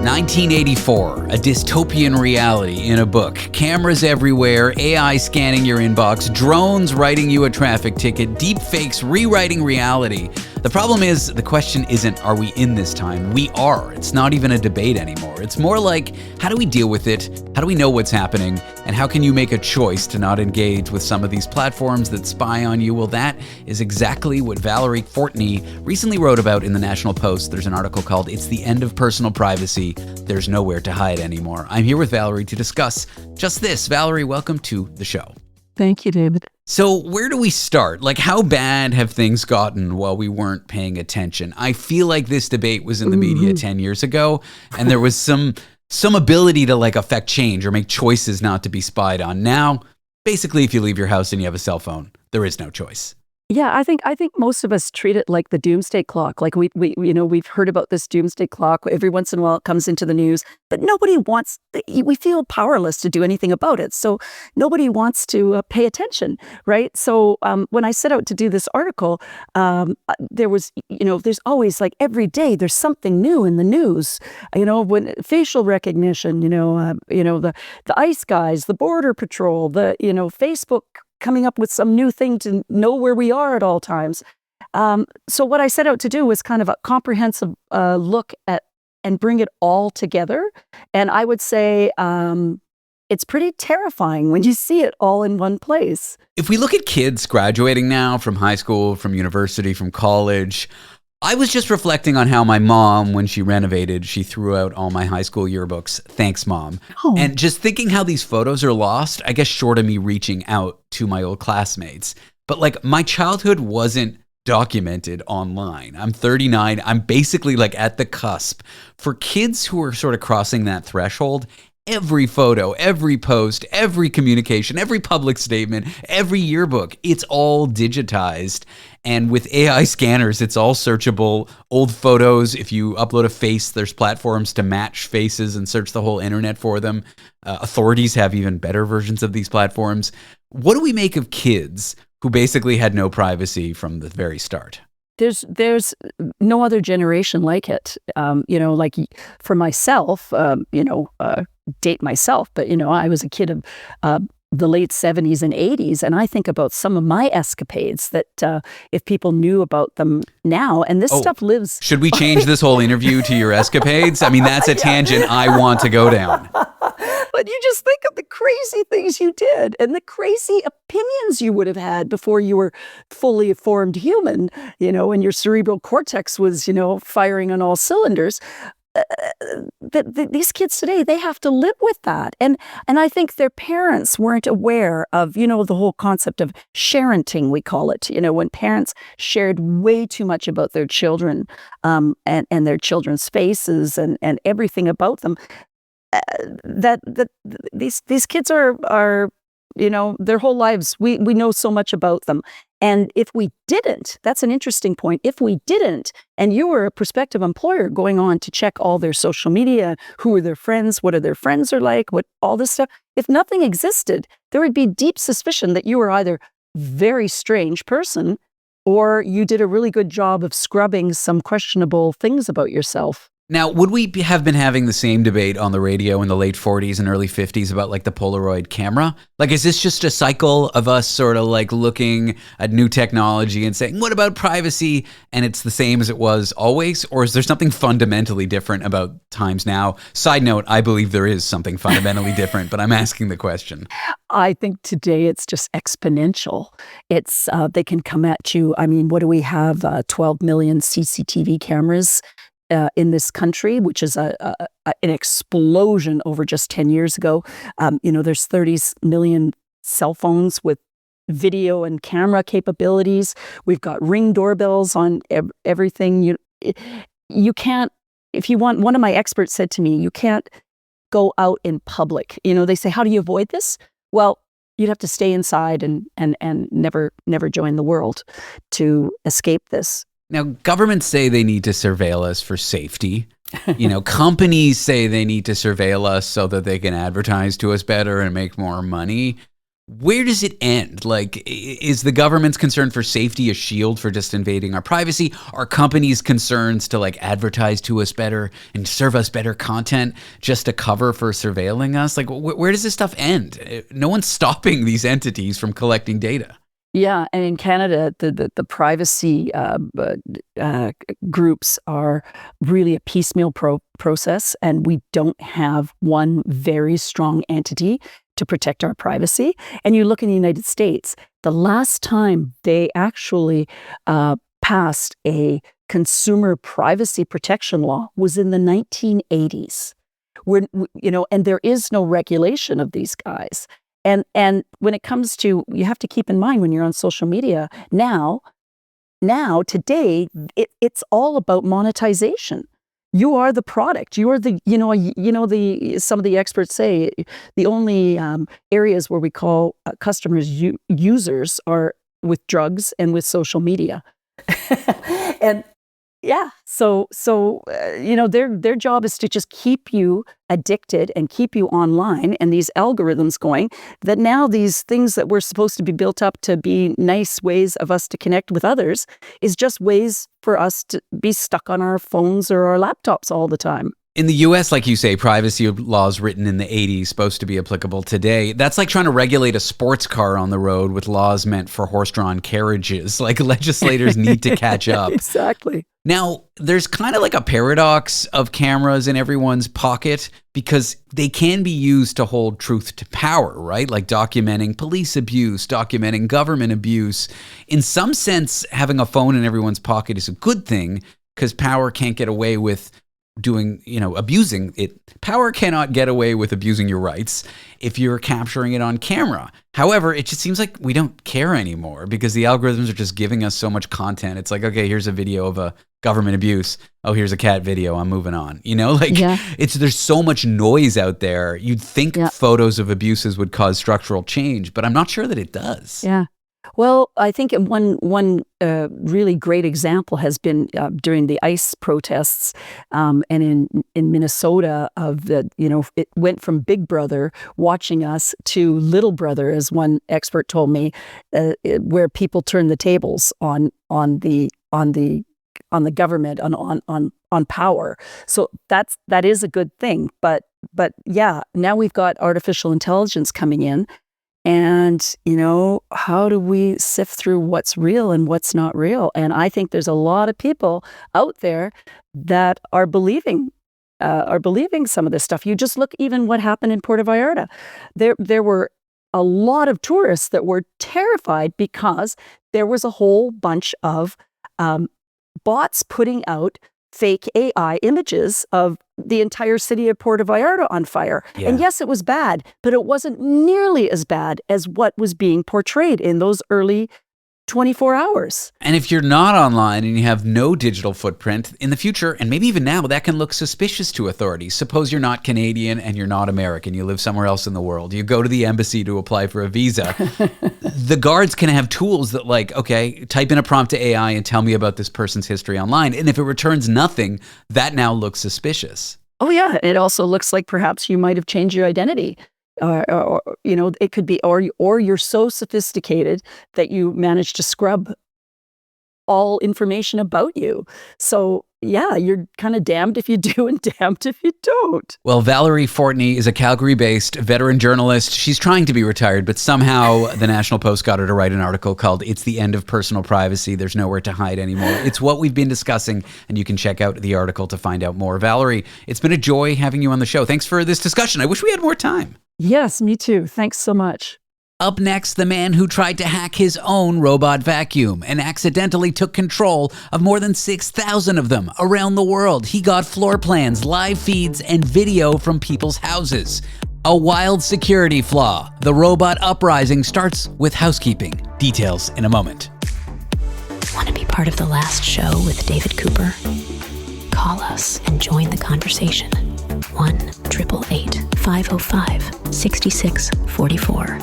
1984, a dystopian reality in a book. Cameras everywhere, AI scanning your inbox, drones writing you a traffic ticket, deep fakes rewriting reality. The problem is, the question isn't, are we in this time? We are. It's not even a debate anymore. It's more like, how do we deal with it? How do we know what's happening? And how can you make a choice to not engage with some of these platforms that spy on you? Well, that is exactly what Valerie Fortney recently wrote about in the National Post. There's an article called "It's the End of Personal Privacy. There's Nowhere to Hide Anymore." I'm here with Valerie to discuss just this. Valerie, welcome to the show. Thank you, David. So where do we start? Like, how bad have things gotten while we weren't paying attention? I feel like this debate was in the media 10 years ago, and there was some ability to like affect change or make choices not to be spied on. Now, basically, if you leave your house and you have a cell phone, there is no choice. Yeah, I think most of us treat it like the doomsday clock. Like we've heard about this doomsday clock. Every once in a while it comes into the news, but nobody wants, we feel powerless to do anything about it. So nobody wants to pay attention, right? So when I set out to do this article, there was, there's always like every day there's something new in the news, when facial recognition, the ICE guys, the Border Patrol, Facebook coming up with some new thing to know where we are at all times. So what I set out to do was kind of a comprehensive look at and bring it all together. And I would say it's pretty terrifying when you see it all in one place. If we look at kids graduating now from high school, from university, from college, I was just reflecting on how my mom, when she renovated, she threw out all my high school yearbooks. Thanks, Mom. Oh. And just thinking how these photos are lost, I guess short of me reaching out to my old classmates. But like my childhood wasn't documented online. I'm 39. I'm basically like at the cusp. For kids who are sort of crossing that threshold, every photo, every post, every communication, every public statement, every yearbook, it's all digitized. And with AI scanners, it's all searchable. Old photos, if you upload a face, there's platforms to match faces and search the whole internet for them. Authorities have even better versions of these platforms. What do we make of kids who basically had no privacy from the very start? There's no other generation like it. Like for myself, date myself, but I was a kid of the late 70s and 80s, and I think about some of my escapades that if people knew about them now, and this stuff lives. Should we change this whole interview to your escapades? I mean, that's a tangent I want to go down. But you just think of the crazy things you did and the crazy opinions you would have had before you were fully formed human, and your cerebral cortex was, firing on all cylinders. These kids today, they have to live with that. And I think their parents weren't aware of, the whole concept of sharenting, we call it, when parents shared way too much about their children and their children's faces and everything about them. That these kids are their whole lives, we know so much about them. And if we didn't, that's an interesting point. If we didn't, and you were a prospective employer going on to check all their social media, who are their friends, what are their friends are like, what all this stuff, if nothing existed, there would be deep suspicion that you were either a very strange person or you did a really good job of scrubbing some questionable things about yourself. Now, would we have been having the same debate on the radio in the late 40s and early 50s about like the Polaroid camera? Like, is this just a cycle of us sort of like looking at new technology and saying, what about privacy? And it's the same as it was always? Or is there something fundamentally different about times now? Side note, I believe there is something fundamentally different, but I'm asking the question. I think today it's just exponential. It's they can come at you. I mean, what do we have? 12 million CCTV cameras in this country, which is an explosion over just 10 years ago. There's 30 million cell phones with video and camera capabilities. We've got Ring doorbells on everything. You can't, if you want, one of my experts said to me, you can't go out in public. They say, how do you avoid this? Well, you'd have to stay inside and never join the world to escape this. Now, governments say they need to surveil us for safety. Companies say they need to surveil us so that they can advertise to us better and make more money. Where does it end? Like, is the government's concern for safety a shield for just invading our privacy? Are companies' concerns to like advertise to us better and serve us better content just a cover for surveilling us? Like, where does this stuff end? No one's stopping these entities from collecting data. Yeah, and in Canada, the privacy groups are really a piecemeal process, and we don't have one very strong entity to protect our privacy. And you look in the United States, the last time they actually passed a consumer privacy protection law was in the 1980s. And there is no regulation of these guys. And when it comes to, you have to keep in mind when you're on social media now today, it's all about monetization. You are the product. You are the, some of the experts say the only areas where we call customers users are with drugs and with social media. And yeah, so their job is to just keep you addicted and keep you online, and these algorithms going, that now these things that were supposed to be built up to be nice ways of us to connect with others is just ways for us to be stuck on our phones or our laptops all the time. In the US, like you say, privacy laws written in the 80s supposed to be applicable today. That's like trying to regulate a sports car on the road with laws meant for horse-drawn carriages. Like, legislators need to catch up. Exactly. Now, there's kind of like a paradox of cameras in everyone's pocket because they can be used to hold truth to power, right? Like documenting police abuse, documenting government abuse. In some sense, having a phone in everyone's pocket is a good thing because power can't get away with doing, abusing it. Power cannot get away with abusing your rights if you're capturing it on camera. However, it just seems like we don't care anymore because the algorithms are just giving us so much content. It's like, okay, here's a video of a government abuse. Oh, here's a cat video. I'm moving on. There's so much noise out there. You'd think photos of abuses would cause structural change, but I'm not sure that it does. Yeah. Well, I think one really great example has been during the ICE protests, and in Minnesota, it went from Big Brother watching us to Little Brother, as one expert told me, where people turned the tables on the government, on power. So that is a good thing. But yeah, now we've got artificial intelligence coming in. And, how do we sift through what's real and what's not real? And I think there's a lot of people out there that are believing some of this stuff. You just look even what happened in Puerto Vallarta. There were a lot of tourists that were terrified because there was a whole bunch of bots putting out fake AI images of the entire city of Puerto Vallarta on fire. Yeah. And yes, it was bad, but it wasn't nearly as bad as what was being portrayed in those early 24 hours. And if you're not online and you have no digital footprint, in the future, and maybe even now, that can look suspicious to authorities. Suppose you're not Canadian and you're not American. You live somewhere else in the world. You go to the embassy to apply for a visa. The guards can have tools that okay, type in a prompt to AI and tell me about this person's history online. And if it returns nothing, that now looks suspicious. Oh, yeah. It also looks like perhaps you might have changed your identity. Or it could be, or you're so sophisticated that you manage to scrub all information about you. So yeah, you're kind of damned if you do and damned if you don't. Well, Valerie Fortney is a Calgary-based veteran journalist. She's trying to be retired, but somehow the National Post got her to write an article called "It's the End of Personal Privacy. There's Nowhere to Hide Anymore." It's what we've been discussing, and you can check out the article to find out more. Valerie, it's been a joy having you on the show. Thanks for this discussion. I wish we had more time. Yes, me too. Thanks so much. Up next, the man who tried to hack his own robot vacuum and accidentally took control of more than 6,000 of them around the world. He got floor plans, live feeds, and video from people's houses. A wild security flaw. The robot uprising starts with housekeeping. Details in a moment. Want to be part of the last show with David Cooper? Call us and join the conversation. 1-888-505-6644.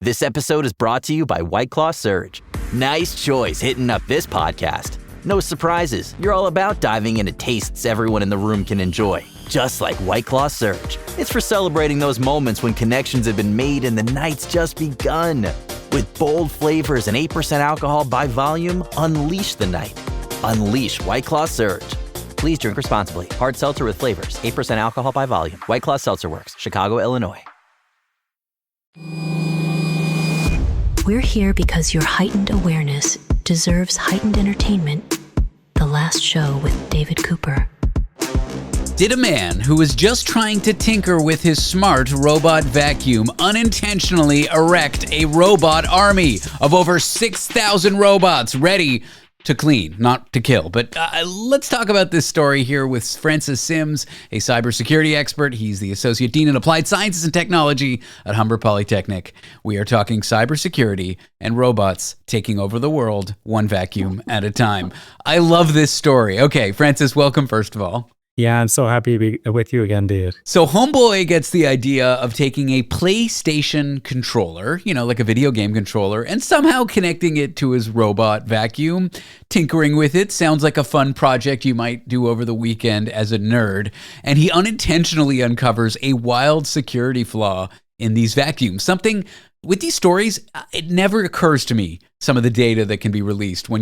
This episode is brought to you by White Claw Surge. Nice choice hitting up this podcast. No surprises. You're all about diving into tastes everyone in the room can enjoy. Just like White Claw Surge. It's for celebrating those moments when connections have been made and the night's just begun. With bold flavors and 8% alcohol by volume, unleash the night. Unleash White Claw Surge. Please drink responsibly. Hard seltzer with flavors. 8% alcohol by volume. White Claw Seltzer Works. Chicago, Illinois. We're here because your heightened awareness deserves heightened entertainment. The last show with David Cooper. Did a man who was just trying to tinker with his smart robot vacuum unintentionally erect a robot army of over 6,000 robots ready to clean, not to kill? But let's talk about this story here with Francis Syms, a cybersecurity expert. He's the Associate Dean in Applied Sciences and Technology at Humber Polytechnic. We are talking cybersecurity and robots taking over the world, one vacuum at a time. I love this story. Okay, Francis, welcome first of all. Yeah, I'm so happy to be with you again, Dave. So Homeboy gets the idea of taking a PlayStation controller, like a video game controller, and somehow connecting it to his robot vacuum, tinkering with it. Sounds like a fun project you might do over the weekend as a nerd. And he unintentionally uncovers a wild security flaw in these vacuums. Something with these stories, it never occurs to me, some of the data that can be released when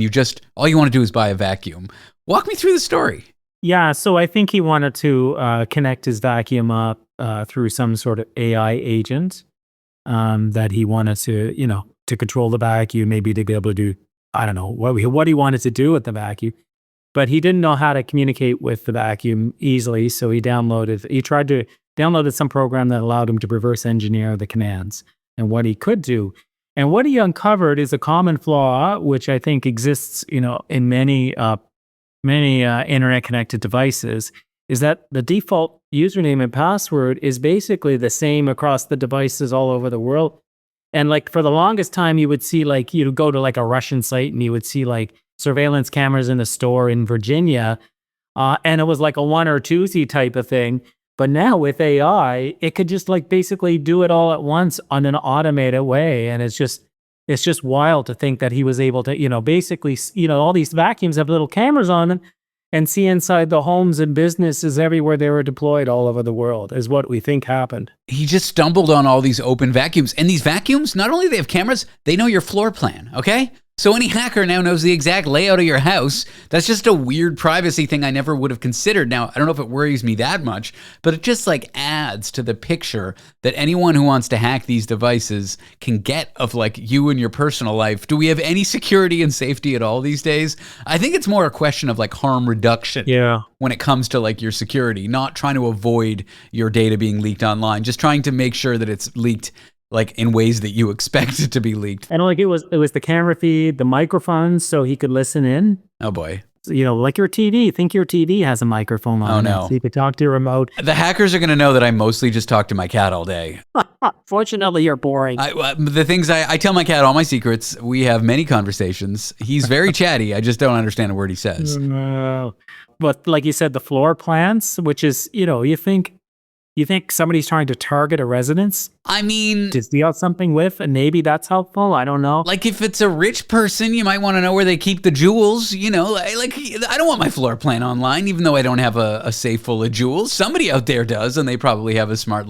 all you want to do is buy a vacuum. Walk me through the story. Yeah, so I think he wanted to connect his vacuum up through some sort of AI agent that he wanted to, to control the vacuum, maybe to be able to do, I don't know, what he wanted to do with the vacuum. But he didn't know how to communicate with the vacuum easily, so he tried to download some program that allowed him to reverse engineer the commands and what he could do. And what he uncovered is a common flaw, which I think exists, in many many internet connected devices is that the default username and password is basically the same across the devices all over the world. And like for the longest time, you would see like, you'd go to like a Russian site and you would see like surveillance cameras in a store in Virginia. And it was like a one or twosie type of thing. But now with AI, it could just like basically do it all at once on an automated way. And it's just wild to think that he was able to, basically, all these vacuums have little cameras on them and see inside the homes and businesses everywhere they were deployed all over the world is what we think happened. He just stumbled on all these open vacuums. And these vacuums, not only do they have cameras, they know your floor plan, okay? So any hacker now knows the exact layout of your house. That's just a weird privacy thing I never would have considered. Now, I don't know if it worries me that much, but it just like adds to the picture that anyone who wants to hack these devices can get of like you and your personal life. Do we have any security and safety at all these days? I think it's more a question of like harm reduction. Yeah. When it comes to like your security, not trying to avoid your data being leaked online, just trying to make sure that it's leaked like in ways that you expect it to be leaked. And like it was the camera feed, the microphones, so he could listen in. Oh boy. Like your TV. Think your TV has a microphone on it, so you could talk to your remote. The hackers are going to know that I mostly just talk to my cat all day. Fortunately, you're boring. The things I tell my cat all my secrets. We have many conversations. He's very chatty. I just don't understand a word he says. But like you said, the floor plans, which is, you think somebody's trying to target a residence? I mean, to steal something with, and maybe that's helpful. I don't know. Like if it's a rich person, you might want to know where they keep the jewels. Like I don't want my floor plan online, even though I don't have a safe full of jewels. Somebody out there does, and they probably have a smart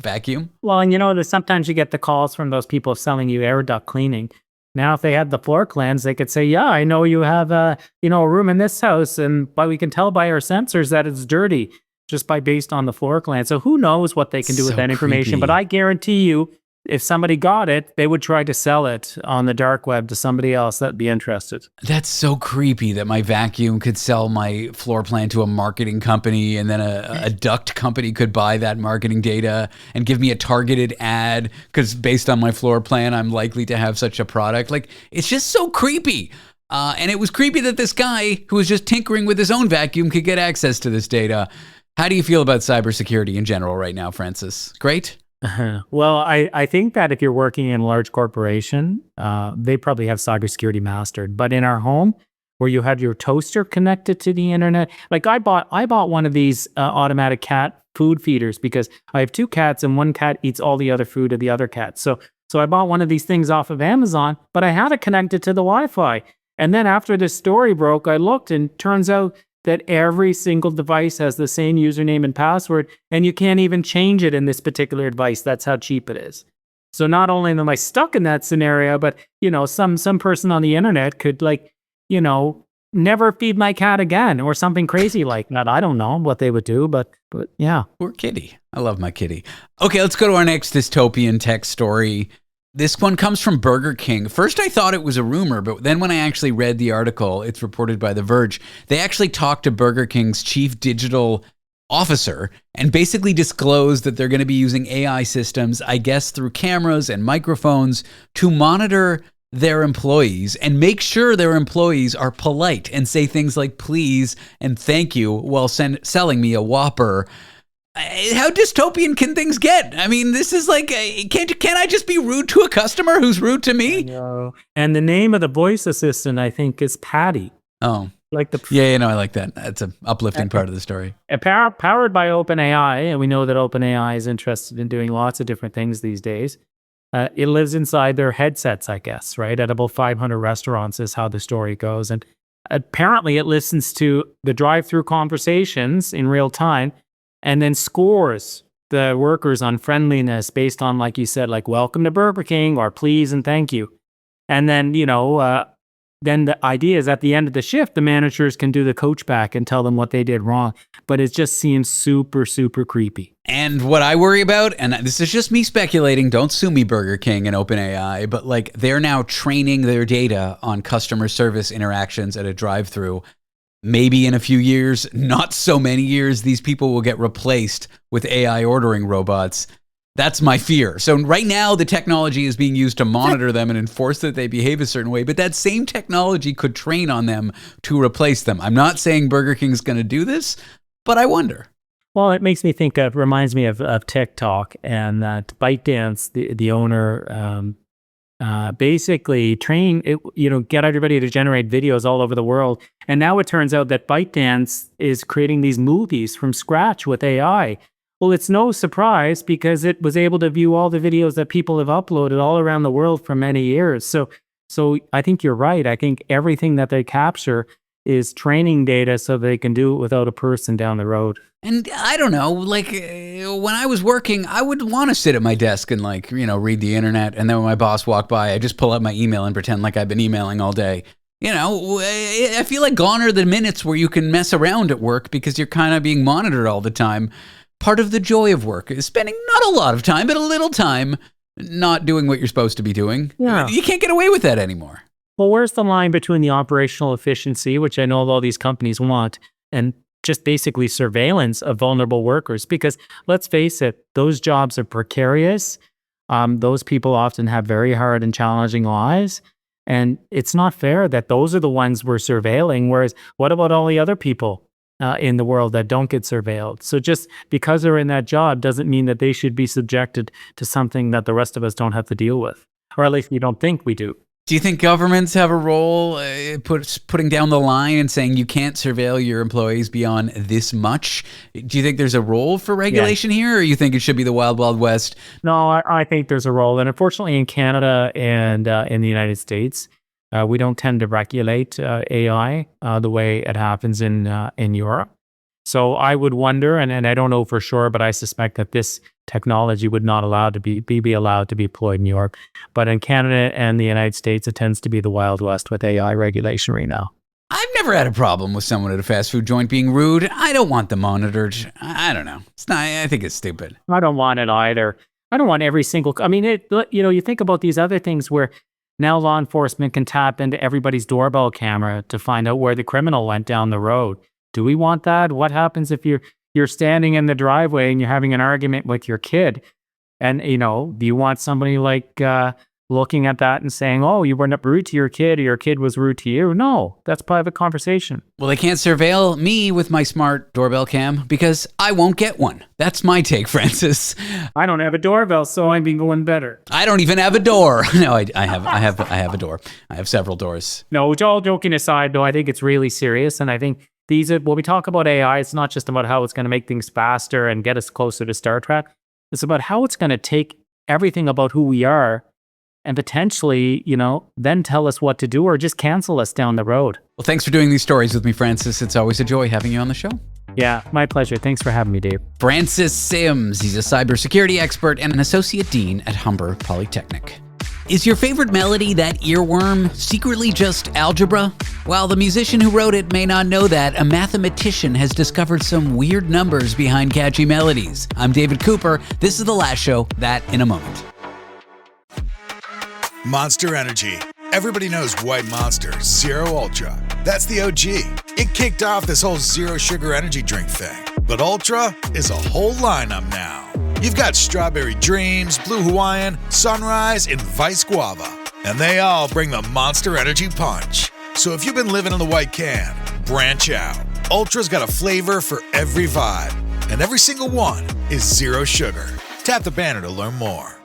vacuum. Well, and sometimes you get the calls from those people selling you air duct cleaning. Now, if they had the floor plans, they could say, yeah, I know you have a room in this house, but we can tell by our sensors that it's dirty. Just based on the floor plan. So who knows what they can do with that information. Creepy. But I guarantee you, if somebody got it, they would try to sell it on the dark web to somebody else that'd be interested. That's so creepy that my vacuum could sell my floor plan to a marketing company, and then a duct company could buy that marketing data and give me a targeted ad because based on my floor plan, I'm likely to have such a product. Like, it's just so creepy. And it was creepy that this guy who was just tinkering with his own vacuum could get access to this data. How do you feel about cybersecurity in general right now, Francis? Great? Well, I think that if you're working in a large corporation, they probably have cybersecurity mastered. But in our home, where you have your toaster connected to the internet, like I bought one of these automatic cat food feeders because I have two cats and one cat eats all the other food of the other cat. So I bought one of these things off of Amazon, but I had it connected to the Wi-Fi. And then after this story broke, I looked and turns out that every single device has the same username and password, and you can't even change it in this particular device. That's how cheap it is. So not only am I stuck in that scenario, but, some person on the internet could never feed my cat again or something crazy like that. I don't know what they would do, but yeah. Poor kitty. I love my kitty. Okay, let's go to our next dystopian tech story. This one comes from Burger King. First, I thought it was a rumor, but then when I actually read the article, it's reported by The Verge, they actually talked to Burger King's chief digital officer and basically disclosed that they're going to be using AI systems, I guess through cameras and microphones, to monitor their employees and make sure their employees are polite and say things like please and thank you while selling me a Whopper. How dystopian can things get? I mean, this is like, can't I just be rude to a customer who's rude to me? No. And the name of the voice assistant, I think, is Patty. Oh. Like the I like that. That's an uplifting part of the story. Powered by OpenAI, and we know that OpenAI is interested in doing lots of different things these days. It lives inside their headsets, I guess, right? At about 500 restaurants is how the story goes. And apparently it listens to the drive-through conversations in real time and then scores the workers on friendliness based on, like you said, like welcome to Burger King or please and thank you. And then, then the idea is at the end of the shift, the managers can do the coach back and tell them what they did wrong. But it just seems super, super creepy. And what I worry about, and this is just me speculating, don't sue me, Burger King and OpenAI, but like they're now training their data on customer service interactions at a drive-through. Maybe in a few years, not so many years, these people will get replaced with AI ordering robots. That's my fear. So right now, the technology is being used to monitor them and enforce that they behave a certain way. But that same technology could train on them to replace them. I'm not saying Burger King's going to do this, but I wonder. Well, it makes me think of, reminds me of TikTok, and that ByteDance, the owner, basically get everybody to generate videos all over the world. And now it turns out that ByteDance is creating these movies from scratch with AI. Well, it's no surprise because it was able to view all the videos that people have uploaded all around the world for many years. So I think you're right. I think everything that they capture is training data so they can do it without a person down the road. And I don't know, when I was working, I would want to sit at my desk and read the internet. And then when my boss walked by, I just pull up my email and pretend like I've been emailing all day. I feel like gone are the minutes where you can mess around at work because you're kind of being monitored all the time. Part of the joy of work is spending not a lot of time, but a little time not doing what you're supposed to be doing. Yeah. You can't get away with that anymore. Well, where's the line between the operational efficiency, which I know all these companies want, and just basically surveillance of vulnerable workers? Because let's face it, those jobs are precarious. Those people often have very hard and challenging lives. And it's not fair that those are the ones we're surveilling. Whereas what about all the other people in the world that don't get surveilled? So just because they're in that job doesn't mean that they should be subjected to something that the rest of us don't have to deal with, or at least you don't think we do. Do you think governments have a role putting down the line and saying you can't surveil your employees beyond this much? Do you think there's a role for regulation here, or you think it should be the wild, wild west? No, I think there's a role. And unfortunately in Canada and in the United States, we don't tend to regulate AI the way it happens in Europe. So I would wonder, and I don't know for sure, but I suspect that this technology would not allowed to be allowed to be deployed in Europe. But in Canada and the United States, it tends to be the Wild West with AI regulation right now. I've never had a problem with someone at a fast food joint being rude. I don't want them monitored. I don't know. It's not. I think it's stupid. I don't want it either. I don't want every single. I mean, you think about these other things where now law enforcement can tap into everybody's doorbell camera to find out where the criminal went down the road. Do we want that? What happens if you're standing in the driveway and you're having an argument with your kid? And, do you want somebody looking at that and saying, oh, you weren't rude to your kid or your kid was rude to you? No, that's private conversation. Well, they can't surveil me with my smart doorbell cam because I won't get one. That's my take, Francis. I don't have a doorbell, so I'm being going better. I don't even have a door. No, I have a door. I have several doors. No, all joking aside, though, I think it's really serious. And I think when we talk about AI, it's not just about how it's going to make things faster and get us closer to Star Trek. It's about how it's going to take everything about who we are and potentially, then tell us what to do or just cancel us down the road. Well, thanks for doing these stories with me, Francis. It's always a joy having you on the show. Yeah, my pleasure. Thanks for having me, Dave. Francis Syms. He's a cybersecurity expert and an associate dean at Humber Polytechnic. Is your favorite melody that earworm secretly just algebra? While the musician who wrote it may not know that, a mathematician has discovered some weird numbers behind catchy melodies. I'm David Cooper. This is The Last Show. That in a moment. Monster Energy. Everybody knows White Monster, Zero Ultra. That's the OG. It kicked off this whole zero sugar energy drink thing. But Ultra is a whole lineup now. You've got Strawberry Dreams, Blue Hawaiian, Sunrise, and Vice Guava. And they all bring the Monster Energy punch. So if you've been living in the white can, branch out. Ultra's got a flavor for every vibe. And every single one is zero sugar. Tap the banner to learn more.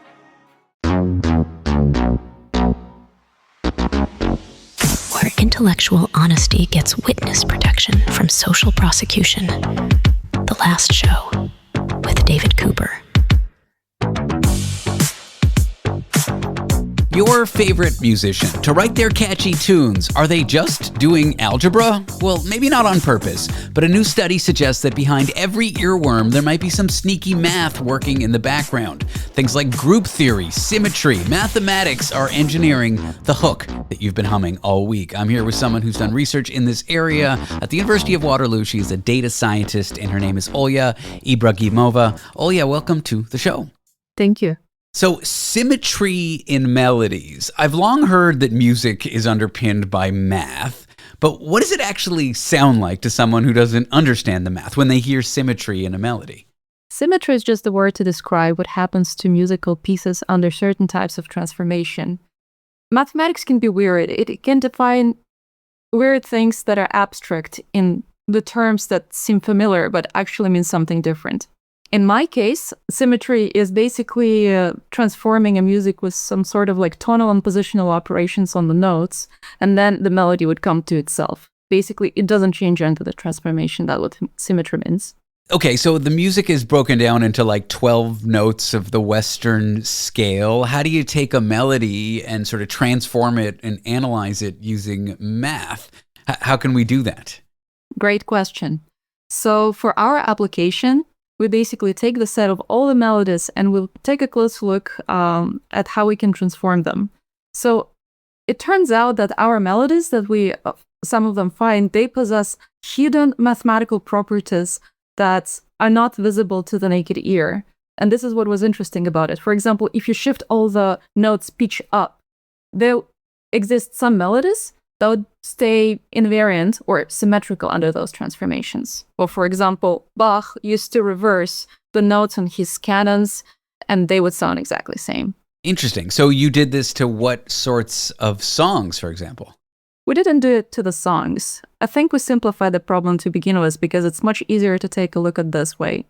Where intellectual honesty gets witness protection from social prosecution. The Last Show with David Cooper. Your favorite musician to write their catchy tunes, are they just doing algebra? Well, maybe not on purpose, but a new study suggests that behind every earworm, there might be some sneaky math working in the background. Things like group theory, symmetry, mathematics are engineering the hook that you've been humming all week. I'm here with someone who's done research in this area at the University of Waterloo. She's a data scientist, and her name is Olya Ibragimova. Olya, welcome to the show. Thank you. So, symmetry in melodies. I've long heard that music is underpinned by math, but what does it actually sound like to someone who doesn't understand the math when they hear symmetry in a melody? Symmetry is just the word to describe what happens to musical pieces under certain types of transformation. Mathematics can be weird. It can define weird things that are abstract in the terms that seem familiar but actually mean something different. In my case, symmetry is basically transforming a music with some sort of like tonal and positional operations on the notes, and then the melody would come to itself. Basically, it doesn't change under the transformation. That's what symmetry means. Okay, so the music is broken down into like 12 notes of the Western scale. How do you take a melody and sort of transform it and analyze it using math? How can we do that? Great question. So for our application, we basically take the set of all the melodies and we'll take a close look at how we can transform them. So it turns out that our melodies that we, some of them find, they possess hidden mathematical properties that are not visible to the naked ear. And this is what was interesting about it. For example, if you shift all the notes pitch up, there exist some melodies that would stay invariant or symmetrical under those transformations. Well, for example, Bach used to reverse the notes on his canons, and they would sound exactly the same. Interesting. So you did this to what sorts of songs, for example? We didn't do it to the songs. I think we simplified the problem to begin with because it's much easier to take a look at this way.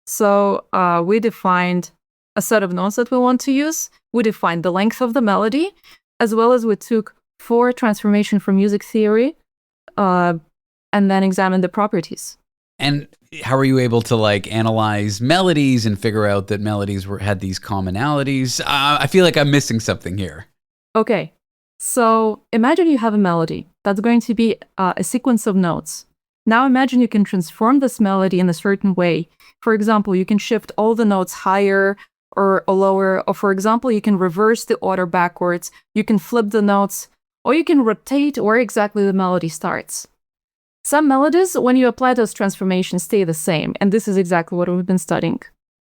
So we defined a set of notes that we want to use. We defined the length of the melody, as well as we took 4 transformation from music theory, and then examined the properties. And how are you able to like analyze melodies and figure out that melodies had these commonalities? I feel like I'm missing something here. Okay, so imagine you have a melody that's going to be a sequence of notes. Now imagine you can transform this melody in a certain way. For example, you can shift all the notes higher or lower, or for example, you can reverse the order backwards, you can flip the notes, or you can rotate where exactly the melody starts. Some melodies, when you apply those transformations, stay the same, and this is exactly what we've been studying.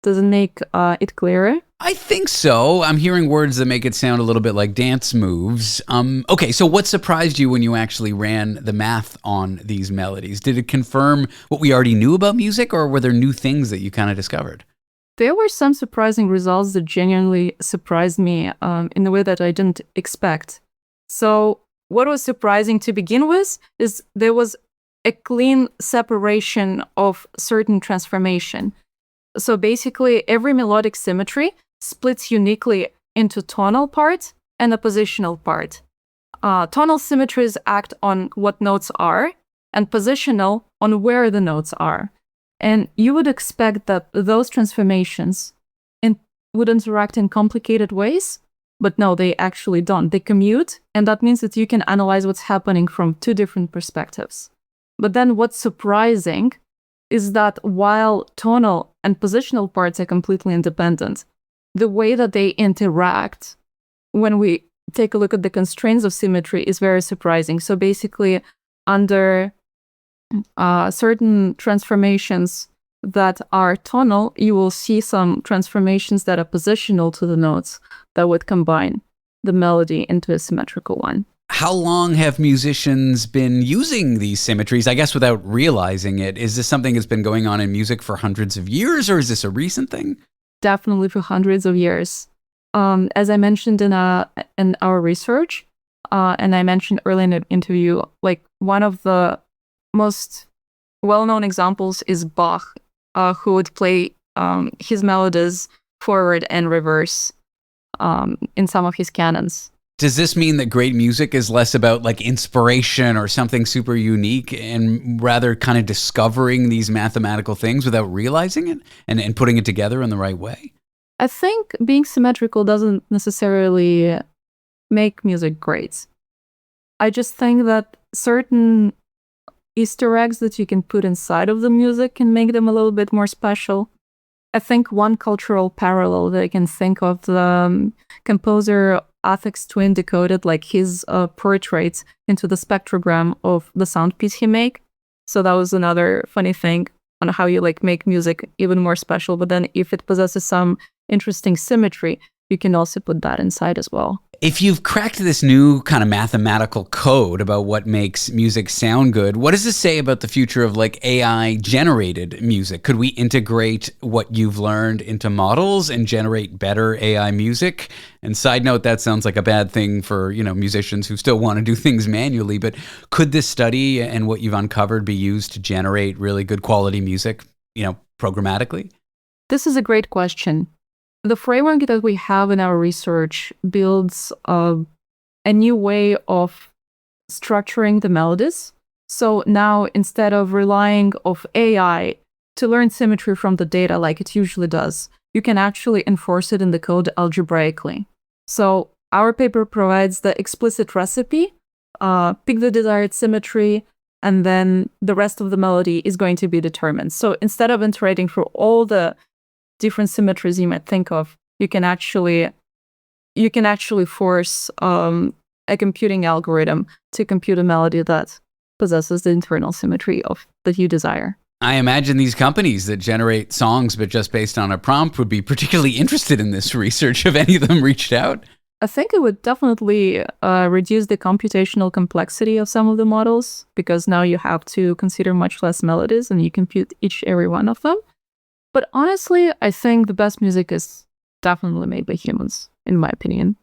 Does it make it clearer? I think so. I'm hearing words that make it sound a little bit like dance moves. Okay, so what surprised you when you actually ran the math on these melodies? Did it confirm what we already knew about music, or were there new things that you kind of discovered? There were some surprising results that genuinely surprised me in a way that I didn't expect. So what was surprising to begin with is there was a clean separation of certain transformation. So basically, every melodic symmetry splits uniquely into tonal part and a positional part. Tonal symmetries act on what notes are, and positional on where the notes are. And you would expect that those transformations would interact in complicated ways, but no, they actually don't. They commute, and that means that you can analyze what's happening from 2 different perspectives. But then what's surprising is that while tonal and positional parts are completely independent, the way that they interact when we take a look at the constraints of symmetry is very surprising. So basically, under certain transformations that are tonal, you will see some transformations that are positional to the notes that would combine the melody into a symmetrical one. How long have musicians been using these symmetries? I guess without realizing it, is this something that's been going on in music for hundreds of years, or is this a recent thing? Definitely for hundreds of years. As I mentioned in our research, and I mentioned earlier in the interview, like one of the most well-known examples is Bach, who would play his melodies forward and reverse in some of his canons. Does this mean that great music is less about like inspiration or something super unique and rather kind of discovering these mathematical things without realizing it and putting it together in the right way? I think being symmetrical doesn't necessarily make music great. I just think that certain Easter eggs that you can put inside of the music can make them a little bit more special. I think one cultural parallel that I can think of, the composer Aphex Twin decoded like his portraits into the spectrogram of the sound piece he made. So that was another funny thing on how you like make music even more special. But then if it possesses some interesting symmetry, you can also put that inside as well. If you've cracked this new kind of mathematical code about what makes music sound good, what does this say about the future of like AI generated music? Could we integrate what you've learned into models and generate better AI music? And side note, that sounds like a bad thing for, musicians who still want to do things manually, but could this study and what you've uncovered be used to generate really good quality music, programmatically? This is a great question. The framework that we have in our research builds a new way of structuring the melodies. So now, instead of relying on AI to learn symmetry from the data like it usually does, you can actually enforce it in the code algebraically. So our paper provides the explicit recipe, pick the desired symmetry, and then the rest of the melody is going to be determined. So instead of iterating through all the different symmetries you might think of, you can actually force a computing algorithm to compute a melody that possesses the internal symmetry that you desire. I imagine these companies that generate songs but just based on a prompt would be particularly interested in this research. Have any of them reached out? I think it would definitely reduce the computational complexity of some of the models, because now you have to consider much less melodies and you compute every one of them. But honestly, I think the best music is definitely made by humans, in my opinion.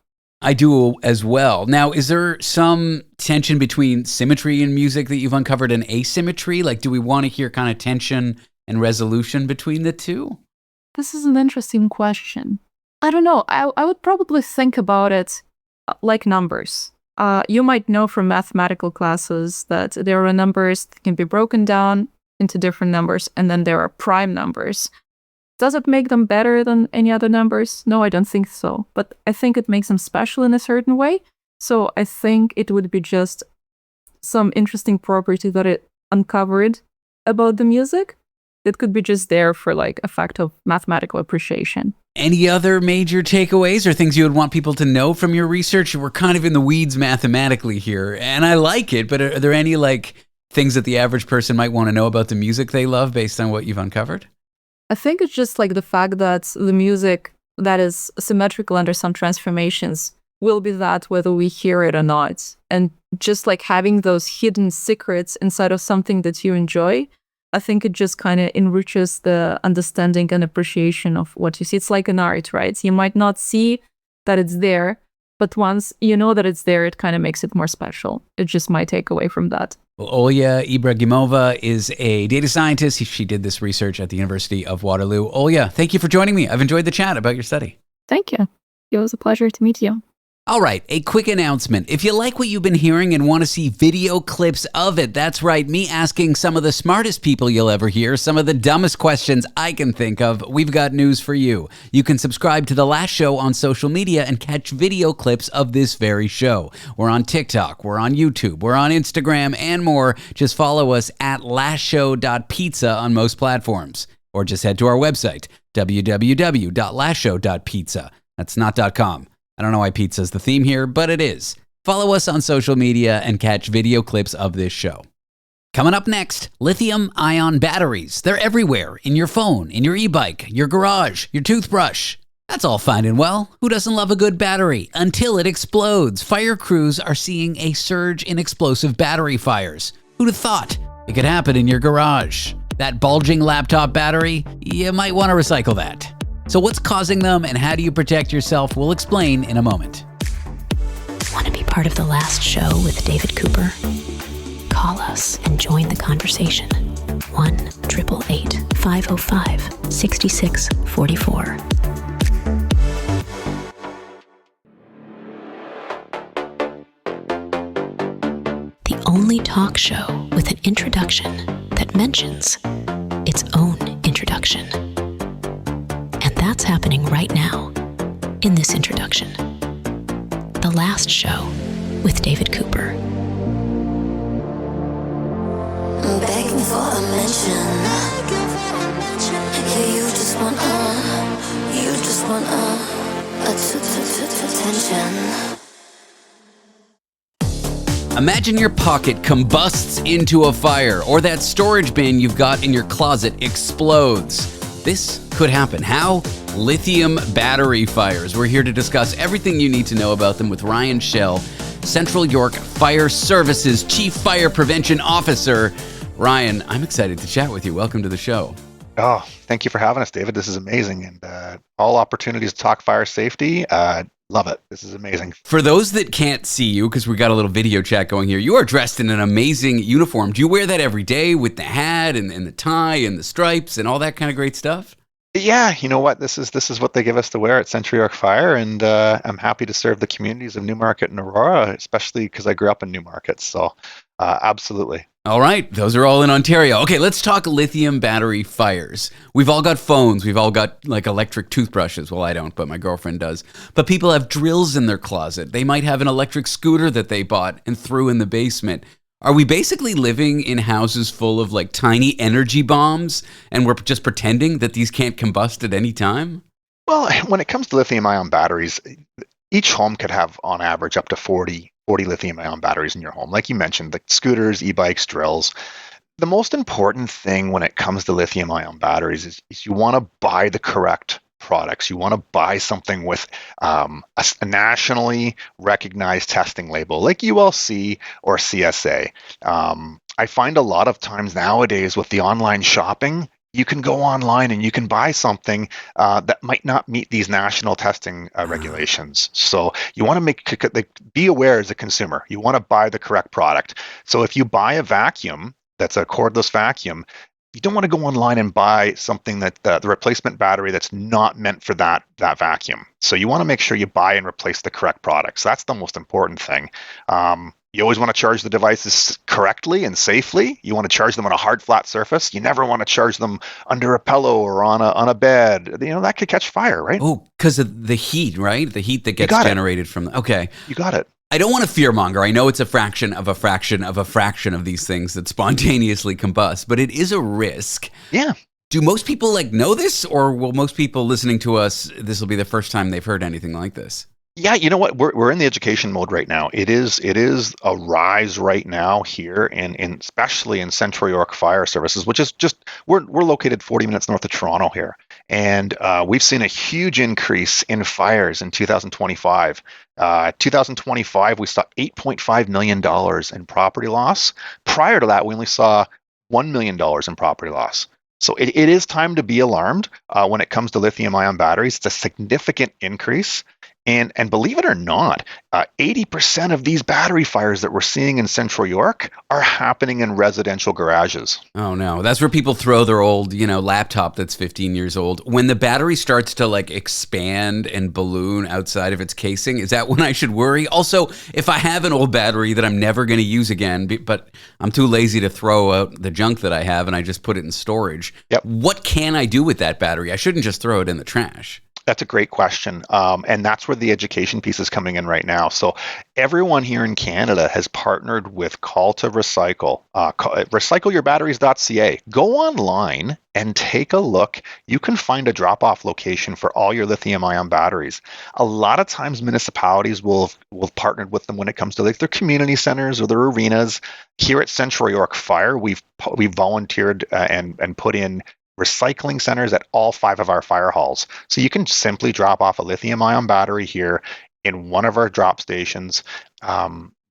I do as well. Now, is there some tension between symmetry in music that you've uncovered and asymmetry? Like, do we want to hear kind of tension and resolution between the two? This is an interesting question. I don't know. I would probably think about it like numbers. You might know from mathematical classes that there are numbers that can be broken down into different numbers, and then there are prime numbers. Does it make them better than any other numbers? No, I don't think so. But I think it makes them special in a certain way. So I think it would be just some interesting property that it uncovered about the music that could be just there for like a fact of mathematical appreciation. Any other major takeaways or things you would want people to know from your research? We're kind of in the weeds mathematically here, and I like it, but are there any things that the average person might want to know about the music they love based on what you've uncovered? I think it's just like the fact that the music that is symmetrical under some transformations will be that whether we hear it or not. And just like having those hidden secrets inside of something that you enjoy, I think it just kind of enriches the understanding and appreciation of what you see. It's like an art, right? You might not see that it's there, but once you know that it's there, it kind of makes it more special. It's just my takeaway from that. Well, Olya Ibragimova is a data scientist. She did this research at the University of Waterloo. Olya, thank you for joining me. I've enjoyed the chat about your study. Thank you. It was a pleasure to meet you. All right, a quick announcement. If you like what you've been hearing and want to see video clips of it, that's right, me asking some of the smartest people you'll ever hear, some of the dumbest questions I can think of, we've got news for you. You can subscribe to The Last Show on social media and catch video clips of this very show. We're on TikTok, we're on YouTube, we're on Instagram, and more. Just follow us at lastshow.pizza on most platforms. Or just head to our website, www.lastshow.pizza. That's not .com. I don't know why pizza is the theme here, but it is. Follow us on social media and catch video clips of this show. Coming up next, lithium-ion batteries. They're everywhere, in your phone, in your e-bike, your garage, your toothbrush. That's all fine and well. Who doesn't love a good battery? Until it explodes. Fire crews are seeing a surge in explosive battery fires. Who'd have thought it could happen in your garage? That bulging laptop battery? You might want to recycle that. So what's causing them and how do you protect yourself? We'll explain in a moment. Want to be part of The Last Show with David Cooper? Call us and join the conversation. 1-888-505-6644. The only talk show with an introduction that mentions its own introduction. And that's happening right now in this introduction. The Last Show with David Cooper. I'm begging for a mention. Yeah, you just want attention. Imagine your pocket combusts into a fire, or that storage bin you've got in your closet explodes. This could happen. How? lithium battery fires. We're here to discuss everything you need to know about them with Ryan Schell, Central York Fire Services Chief Fire Prevention Officer. Ryan, I'm excited to chat with you. Welcome to the show. Oh, thank you for having us, David. This is amazing. And all opportunities to talk fire safety, love it. This is amazing. For those that can't see you, because we got a little video chat going here, you are dressed in an amazing uniform. Do you wear that every day with the hat and the tie and the stripes and all that kind of great stuff? Yeah, you know what? This is what they give us to wear at Central York Fire, and I'm happy to serve the communities of Newmarket and Aurora, especially because I grew up in Newmarket. So, absolutely. All right, those are all in Ontario. Okay, let's talk lithium battery fires. We've all got phones. We've all got like electric toothbrushes. Well, I don't, but my girlfriend does. But people have drills in their closet. They might have an electric scooter that they bought and threw in the basement. Are we basically living in houses full of like tiny energy bombs and we're just pretending that these can't combust at any time? Well, when it comes to lithium-ion batteries, each home could have on average up to 40 lithium-ion batteries in your home. Like you mentioned, like scooters, e-bikes, drills. The most important thing when it comes to lithium-ion batteries is you want to buy the correct products. You want to buy something with a nationally recognized testing label like ULC or CSA. I find a lot of times nowadays with the online shopping, you can go online and you can buy something that might not meet these national testing regulations. So you want to be aware as a consumer. You want to buy the correct product. So if you buy a vacuum that's a cordless vacuum, you don't want to go online and buy something that the replacement battery that's not meant for that vacuum. So you want to make sure you buy and replace the correct products. That's the most important thing. You always want to charge the devices correctly and safely. You want to charge them on a hard, flat surface. You never want to charge them under a pillow or on a bed. You know, that could catch fire, right? Oh, because of the heat, right? The heat that gets generated from okay. You got it. I don't want to fearmonger. I know it's a fraction of a fraction of a fraction of these things that spontaneously combust, but it is a risk. Yeah. Do most people know this, or will most people listening to us, this will be the first time they've heard anything like this? Yeah, you know what? We're in the education mode right now. It is a rise right now here, in especially in Central York Fire Services, which is just we're located 40 minutes north of Toronto here, and we've seen a huge increase in fires in 2025. 2025, we saw $8.5 million in property loss. Prior to that, we only saw $1 million in property loss. So it is time to be alarmed when it comes to lithium-ion batteries. It's a significant increase. And believe it or not, 80% of these battery fires that we're seeing in Central York are happening in residential garages. Oh no, that's where people throw their old, laptop that's 15 years old. When the battery starts to expand and balloon outside of its casing, is that when I should worry? Also, if I have an old battery that I'm never going to use again, but I'm too lazy to throw out the junk that I have and I just put it in storage, what can I do with that battery? I shouldn't just throw it in the trash. That's a great question. And that's where the education piece is coming in right now. So everyone here in Canada has partnered with Call to Recycle, recycleyourbatteries.ca. Go online and take a look. You can find a drop-off location for all your lithium-ion batteries. A lot of times municipalities will partner with them when it comes to their community centers or their arenas. Here at Central York Fire, we've volunteered and put in recycling centers at all 5 of our fire halls. So you can simply drop off a lithium-ion battery here in one of our drop stations.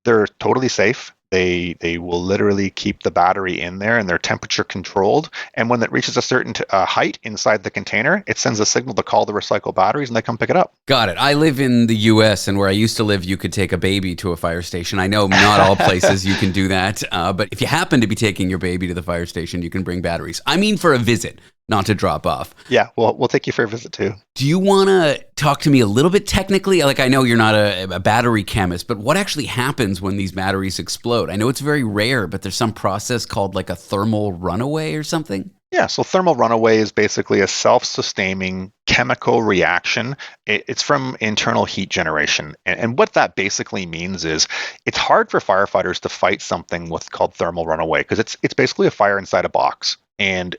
They're totally safe. They will literally keep the battery in there, and they're temperature controlled. And when it reaches a certain height inside the container, it sends a signal to call the recycled batteries, and they come pick it up. Got it. I live in the U.S., and where I used to live, you could take a baby to a fire station. I know not all places you can do that, but if you happen to be taking your baby to the fire station, you can bring batteries. I mean for a visit, not to drop off. Yeah, we'll take you for a visit too. Do you want to talk to me a little bit technically? I know you're not a battery chemist, but what actually happens when these batteries explode? I know it's very rare, but there's some process called a thermal runaway or something? Yeah, so thermal runaway is basically a self-sustaining chemical reaction. It's from internal heat generation. And what that basically means is it's hard for firefighters to fight something called thermal runaway because it's basically a fire inside a box. And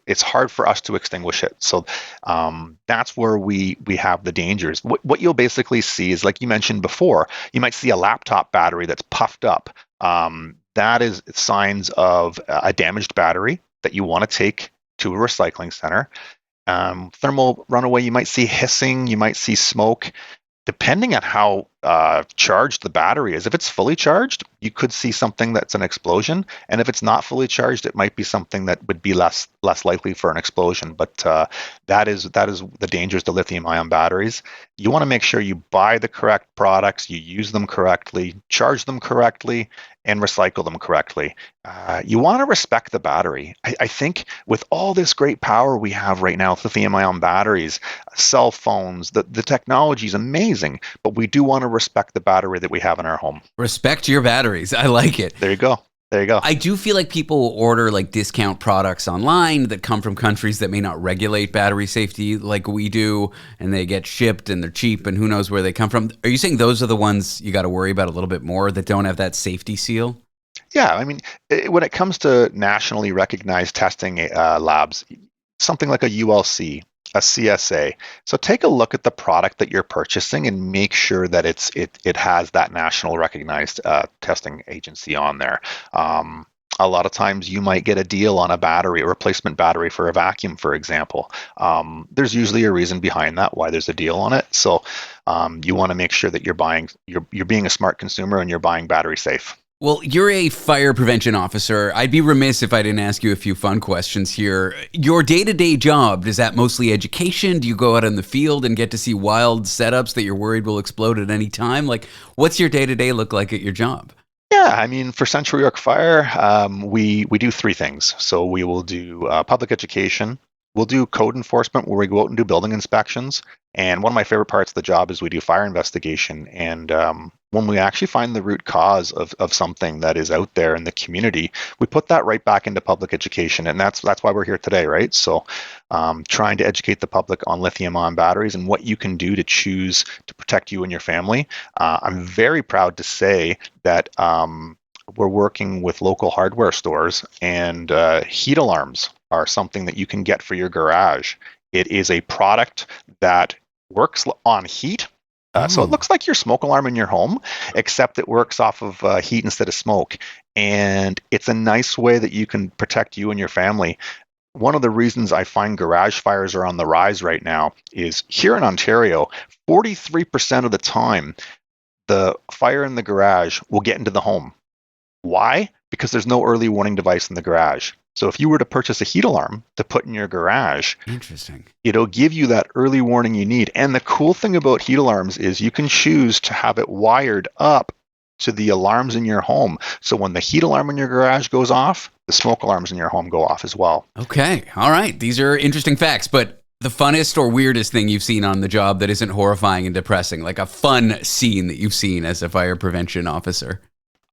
it's hard for us to extinguish it. So that's where we have the dangers. What you'll basically see is, like you mentioned before, you might see a laptop battery that's puffed up. That is signs of a damaged battery that you want to take to a recycling center. Thermal runaway, you might see hissing, you might see smoke. Depending on how charged the battery is, if it's fully charged, you could see something that's an explosion. And if it's not fully charged, it might be something that would be less likely for an explosion. But that is the dangers to lithium-ion batteries. You want to make sure you buy the correct products, you use them correctly, charge them correctly, and recycle them correctly. You want to respect the battery. I think with all this great power we have right now with lithium-ion batteries, cell phones, the technology is amazing, but we do want to respect the battery that we have in our home. Respect your batteries. I like it. There you go. There you go. I do feel like people will order like discount products online that come from countries that may not regulate battery safety like we do, and they get shipped and they're cheap and who knows where they come from. Are you saying those are the ones you got to worry about a little bit more that don't have that safety seal? Yeah, I mean, when it comes to nationally recognized testing labs, something like a ULC, a CSA. So take a look at the product that you're purchasing and make sure that it has that national recognized testing agency on there. A lot of times you might get a deal on a battery, a replacement battery for a vacuum, for example. There's usually a reason behind that, why there's a deal on it. So you want to make sure that you're being a smart consumer and you're buying battery safe. Well, you're a fire prevention officer. I'd be remiss if I didn't ask you a few fun questions here. Your day-to-day job, is that mostly education? Do you go out in the field and get to see wild setups that you're worried will explode at any time? Like, what's your day-to-day look like at your job? Yeah, I mean, for Central York Fire, we do three things. So we will do public education. We'll do code enforcement where we go out and do building inspections. And one of my favorite parts of the job is we do fire investigation. And when we actually find the root cause of something that is out there in the community, we put that right back into public education. And that's why we're here today, right? So trying to educate the public on lithium-ion batteries and what you can do to choose to protect you and your family. I'm very proud to say that we're working with local hardware stores, and heat alarms are something that you can get for your garage. It is a product that works on heat. So it looks like your smoke alarm in your home, except it works off of heat instead of smoke. And it's a nice way that you can protect you and your family. One of the reasons I find garage fires are on the rise right now is here in Ontario, 43% of the time, the fire in the garage will get into the home. Why? Because there's no early warning device in the garage. So if you were to purchase a heat alarm to put in your garage, interesting, it'll give you that early warning you need. And the cool thing about heat alarms is you can choose to have it wired up to the alarms in your home. So when the heat alarm in your garage goes off, the smoke alarms in your home go off as well. Okay. All right. These are interesting facts, but the funnest or weirdest thing you've seen on the job that isn't horrifying and depressing, like a fun scene that you've seen as a fire prevention officer?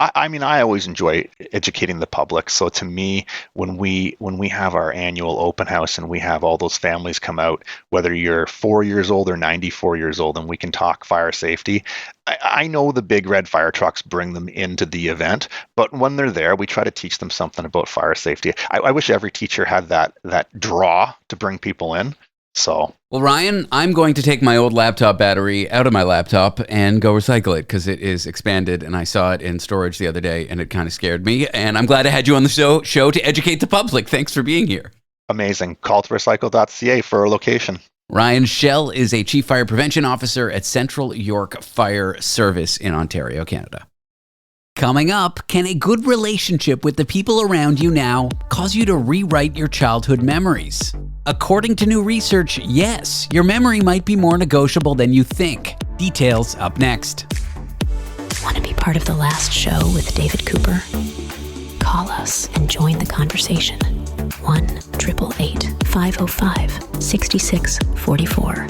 I mean, I always enjoy educating the public. So to me, when we have our annual open house and we have all those families come out, whether you're 4 years old or 94 years old, and we can talk fire safety, I know the big red fire trucks bring them into the event, but when they're there, we try to teach them something about fire safety. I wish every teacher had that draw to bring people in. So, well, Ryan, I'm going to take my old laptop battery out of my laptop and go recycle it because it is expanded, and I saw it in storage the other day, and it kind of scared me. And I'm glad I had you on the show to educate the public. Thanks for being here. Amazing. Call to recycle.ca for a location. Ryan Schell is a Chief Fire Prevention Officer at Central York Fire Service in Ontario, Canada. Coming up, can a good relationship with the people around you now cause you to rewrite your childhood memories? According to new research, yes, your memory might be more negotiable than you think. Details up next. Want to be part of the last show with David Cooper? Call us and join the conversation. 1-888-505-6644.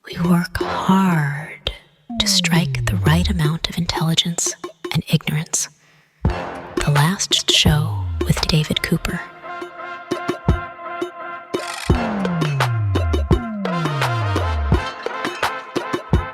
We work hard to strike the right amount of intelligence and ignorance. The last show with David Cooper.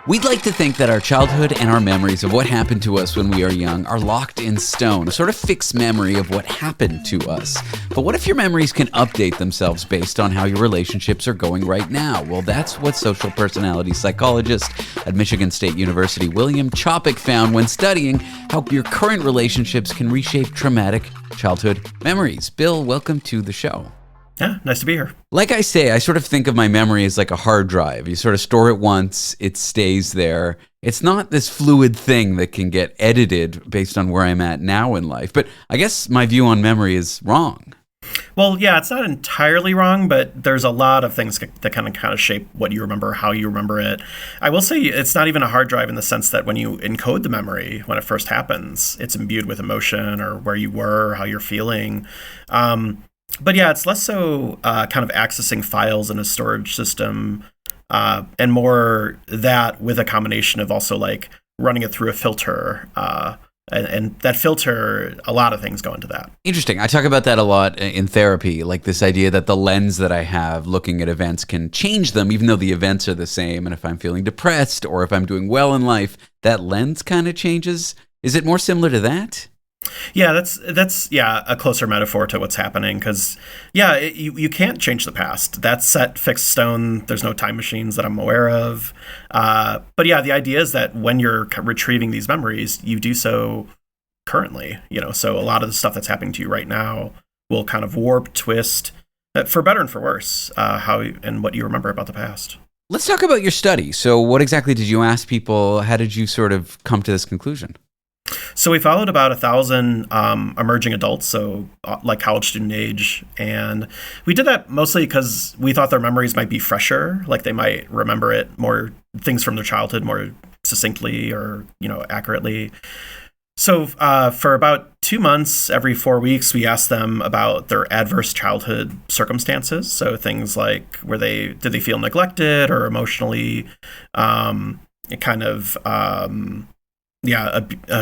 We'd We'd like to think that our childhood and our memories of what happened to us when we are young are locked in stone, a sort of fixed memory of what happened to us. But what if your memories can update themselves based on how your relationships are going right now? Well, that's what social personality psychologist at Michigan State University, William Chopik, found when studying how your current relationships can reshape traumatic childhood memories. Bill, welcome to the show. Yeah, nice to be here. Like I say, I sort of think of my memory as like a hard drive. You sort of store it once, it stays there. It's not this fluid thing that can get edited based on where I'm at now in life. But I guess my view on memory is wrong. Well, yeah, it's not entirely wrong, but there's a lot of things that kind of shape what you remember, how you remember it. I will say it's not even a hard drive in the sense that when you encode the memory, when it first happens, it's imbued with emotion or where you were, how you're feeling. But yeah, it's less so kind of accessing files in a storage system and more that with a combination of also like running it through a filter. And that filter, a lot of things go into that. Interesting. I talk about that a lot in therapy, like this idea that the lens that I have looking at events can change them, even though the events are the same. And if I'm feeling depressed or if I'm doing well in life, that lens kind of changes. Is it more similar to that? Yeah, that's a closer metaphor to what's happening because, you can't change the past. That's set, fixed stone. There's no time machines that I'm aware of. But yeah, the idea is that when you're retrieving these memories, you do so currently. So a lot of the stuff that's happening to you right now will kind of warp, twist, for better and for worse, how and what you remember about the past. Let's talk about your study. So what exactly did you ask people? How did you sort of come to this conclusion? So we followed about 1,000 emerging adults, so like college student age. And we did that mostly because we thought their memories might be fresher, like they might remember it more, things from their childhood more succinctly or, accurately. So for about 2 months, every 4 weeks, we asked them about their adverse childhood circumstances. So things like did they feel neglected or emotionally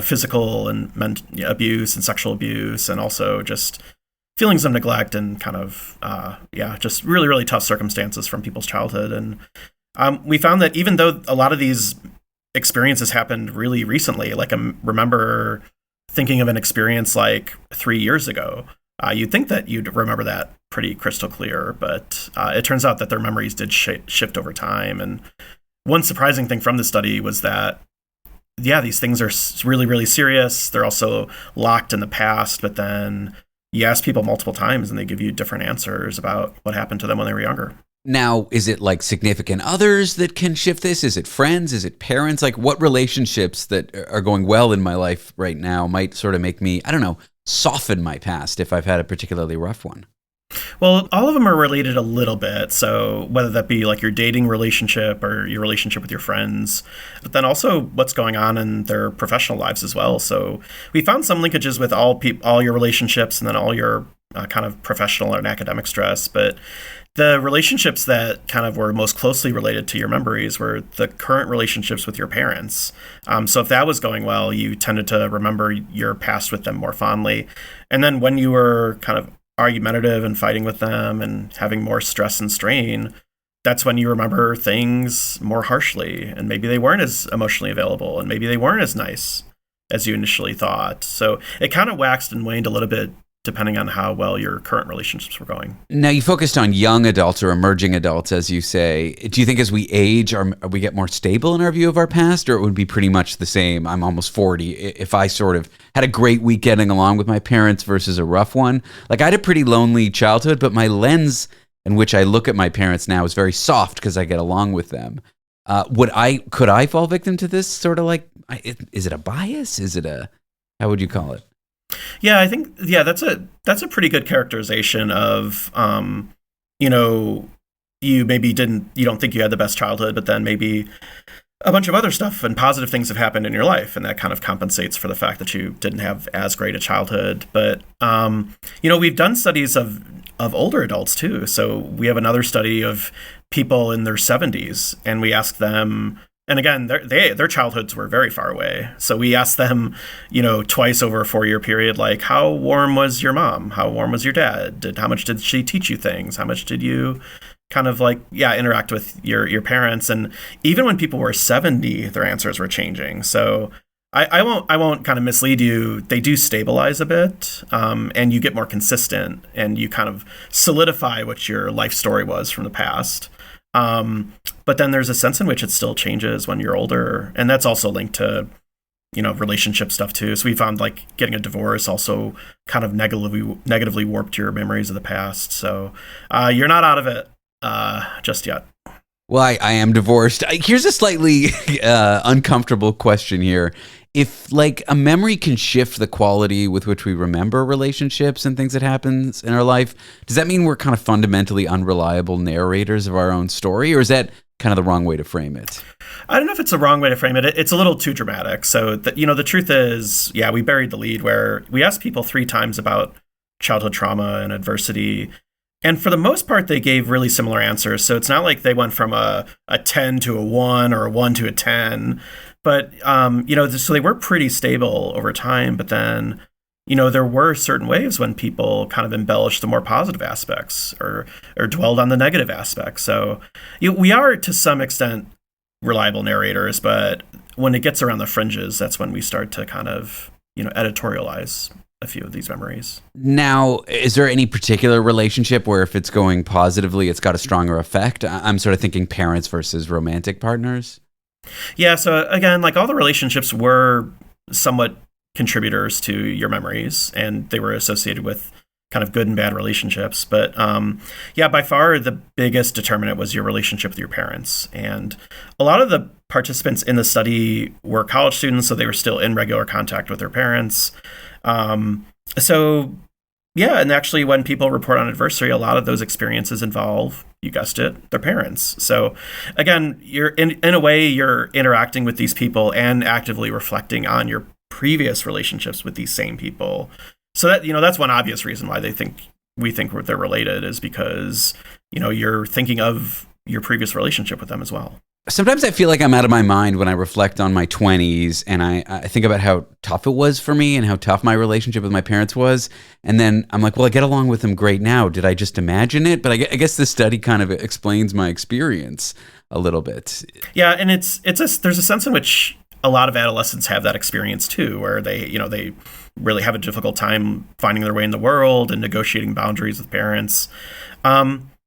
physical and abuse and sexual abuse, and also just feelings of neglect and kind of, just really, really tough circumstances from people's childhood. And we found that even though a lot of these experiences happened really recently, like I remember thinking of an experience like 3 years ago, you'd think that you'd remember that pretty crystal clear, but it turns out that their memories did shift over time. And one surprising thing from the study was that these things are really, really serious. They're also locked in the past, but then you ask people multiple times and they give you different answers about what happened to them when they were younger. Now, is it like significant others that can shift this? Is it friends? Is it parents? Like what relationships that are going well in my life right now might sort of make me, soften my past if I've had a particularly rough one? Well, all of them are related a little bit. So whether that be like your dating relationship or your relationship with your friends, but then also what's going on in their professional lives as well. So we found some linkages with all your relationships and then all your kind of professional and academic stress. But the relationships that kind of were most closely related to your memories were the current relationships with your parents. So if that was going well, you tended to remember your past with them more fondly. And then when you were kind of argumentative and fighting with them and having more stress and strain, that's when you remember things more harshly, and maybe they weren't as emotionally available and maybe they weren't as nice as you initially thought. So it kind of waxed and waned a little bit depending on how well your current relationships were going. Now, you focused on young adults or emerging adults, as you say. Do you think as we age, we get more stable in our view of our past, or it would be pretty much the same? I'm almost 40. If I sort of had a great week getting along with my parents versus a rough one, like I had a pretty lonely childhood, but my lens in which I look at my parents now is very soft because I get along with them. Could I fall victim to this sort of like, is it a bias? How would you call it? Yeah, I think that's a pretty good characterization of you don't think you had the best childhood, but then maybe a bunch of other stuff and positive things have happened in your life, and that kind of compensates for the fact that you didn't have as great a childhood. But we've done studies of older adults too. So we have another study of people in their 70s, and we asked them. And again, their childhoods were very far away. So we asked them, twice over a 4-year period, like, how warm was your mom? How warm was your dad? How much did she teach you things? How much did you kind of like, interact with your parents. And even when people were 70, their answers were changing. So I won't kind of mislead you. They do stabilize a bit, and you get more consistent, and you kind of solidify what your life story was from the past. But then there's a sense in which it still changes when you're older, and that's also linked to, relationship stuff too. So we found like getting a divorce also kind of negatively warped your memories of the past. So you're not out of it just yet. Well, I am divorced. Here's a slightly uncomfortable question here. If like a memory can shift the quality with which we remember relationships and things that happens in our life, does that mean we're kind of fundamentally unreliable narrators of our own story, or is that kind of the wrong way to frame it? I don't know if it's the wrong way to frame it. It's a little too dramatic. So the truth is, we buried the lead where we asked people 3 times about childhood trauma and adversity. And for the most part, they gave really similar answers. So it's not like they went from a 10 to a 1 or a 1 to a 10. But, so they were pretty stable over time. But then, there were certain waves when people kind of embellished the more positive aspects or dwelled on the negative aspects. So we are, to some extent, reliable narrators. But when it gets around the fringes, that's when we start to kind of, editorialize a few of these memories. Now, is there any particular relationship where if it's going positively, it's got a stronger effect? I'm sort of thinking parents versus romantic partners. Yeah. So again, like all the relationships were somewhat contributors to your memories, and they were associated with kind of good and bad relationships. But by far the biggest determinant was your relationship with your parents. And a lot of the participants in the study were college students, so they were still in regular contact with their parents. And actually when people report on adversity, a lot of those experiences involve, you guessed it, their parents. So again, you're in a way, you're interacting with these people and actively reflecting on your previous relationships with these same people. So that, that's one obvious reason why we think they're related, is because, you're thinking of your previous relationship with them as well. Sometimes I feel like I'm out of my mind when I reflect on my 20s and I think about how tough it was for me and how tough my relationship with my parents was. And then I'm like, well, I get along with them great now. Did I just imagine it? But I guess this study kind of explains my experience a little bit. Yeah, and there's a sense in which a lot of adolescents have that experience too, where they really have a difficult time finding their way in the world and negotiating boundaries with parents.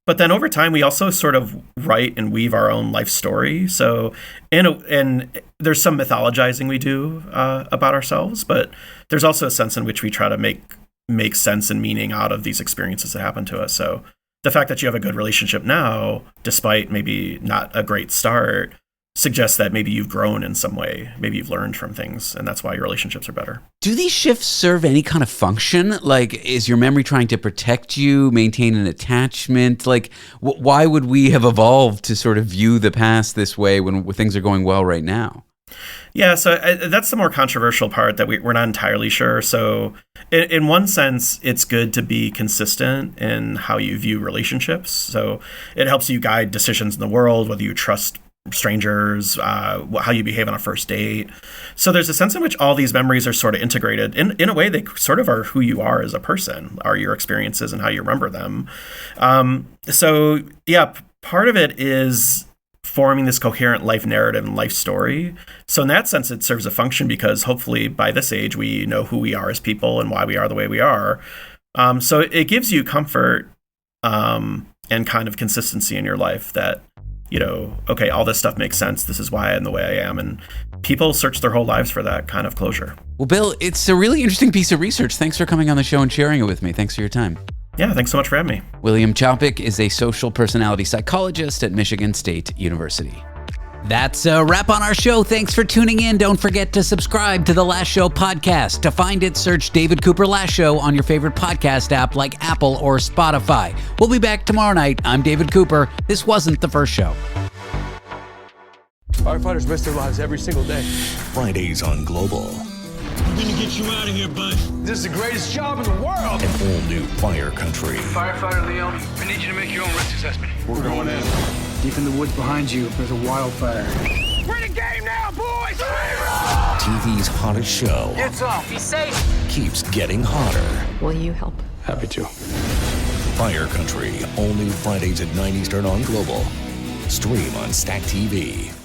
But then over time, we also sort of write and weave our own life story. So, and there's some mythologizing we do about ourselves, but there's also a sense in which we try to make sense and meaning out of these experiences that happen to us. So the fact that you have a good relationship now, despite maybe not a great start, suggests that maybe you've grown in some way. Maybe you've learned from things, and that's why your relationships are better. Do these shifts serve any kind of function? Like, is your memory trying to protect you, maintain an attachment? Like, why would we have evolved to sort of view the past this way when things are going well right now? Yeah, so that's the more controversial part that we're not entirely sure. So in one sense, it's good to be consistent in how you view relationships. So it helps you guide decisions in the world, whether you trust strangers, how you behave on a first date. So there's a sense in which all these memories are sort of integrated. In a way, they sort of are who you are as a person, are your experiences and how you remember them. Part of it is forming this coherent life narrative and life story. So in that sense, it serves a function because hopefully by this age, we know who we are as people and why we are the way we are. So it gives you comfort and kind of consistency in your life that, okay, all this stuff makes sense. This is why I am the way I am. And people search their whole lives for that kind of closure. Well, Bill, it's a really interesting piece of research. Thanks for coming on the show and sharing it with me. Thanks for your time. Yeah, thanks so much for having me. William Chopik is a social personality psychologist at Michigan State University. That's a wrap on our show. Thanks for tuning in. Don't forget to subscribe to the Last Show podcast. To find it, search David Cooper Last Show on your favorite podcast app like Apple or Spotify. We'll be back tomorrow night. I'm David Cooper. This wasn't the first show. Firefighters risk their lives every single day. Fridays on Global. I'm gonna get you out of here, bud. This is the greatest job in the world. An all-new Fire Country. Firefighter Leone, I need you to make your own risk assessment. We're going in. Deep in the woods behind you, there's a wildfire. We're in the game now, boys! TV's hottest show. It's off. Be safe. Keeps getting hotter. Will you help? Happy to. Fire Country, all new Fridays at 9 Eastern on Global. Stream on Stack TV.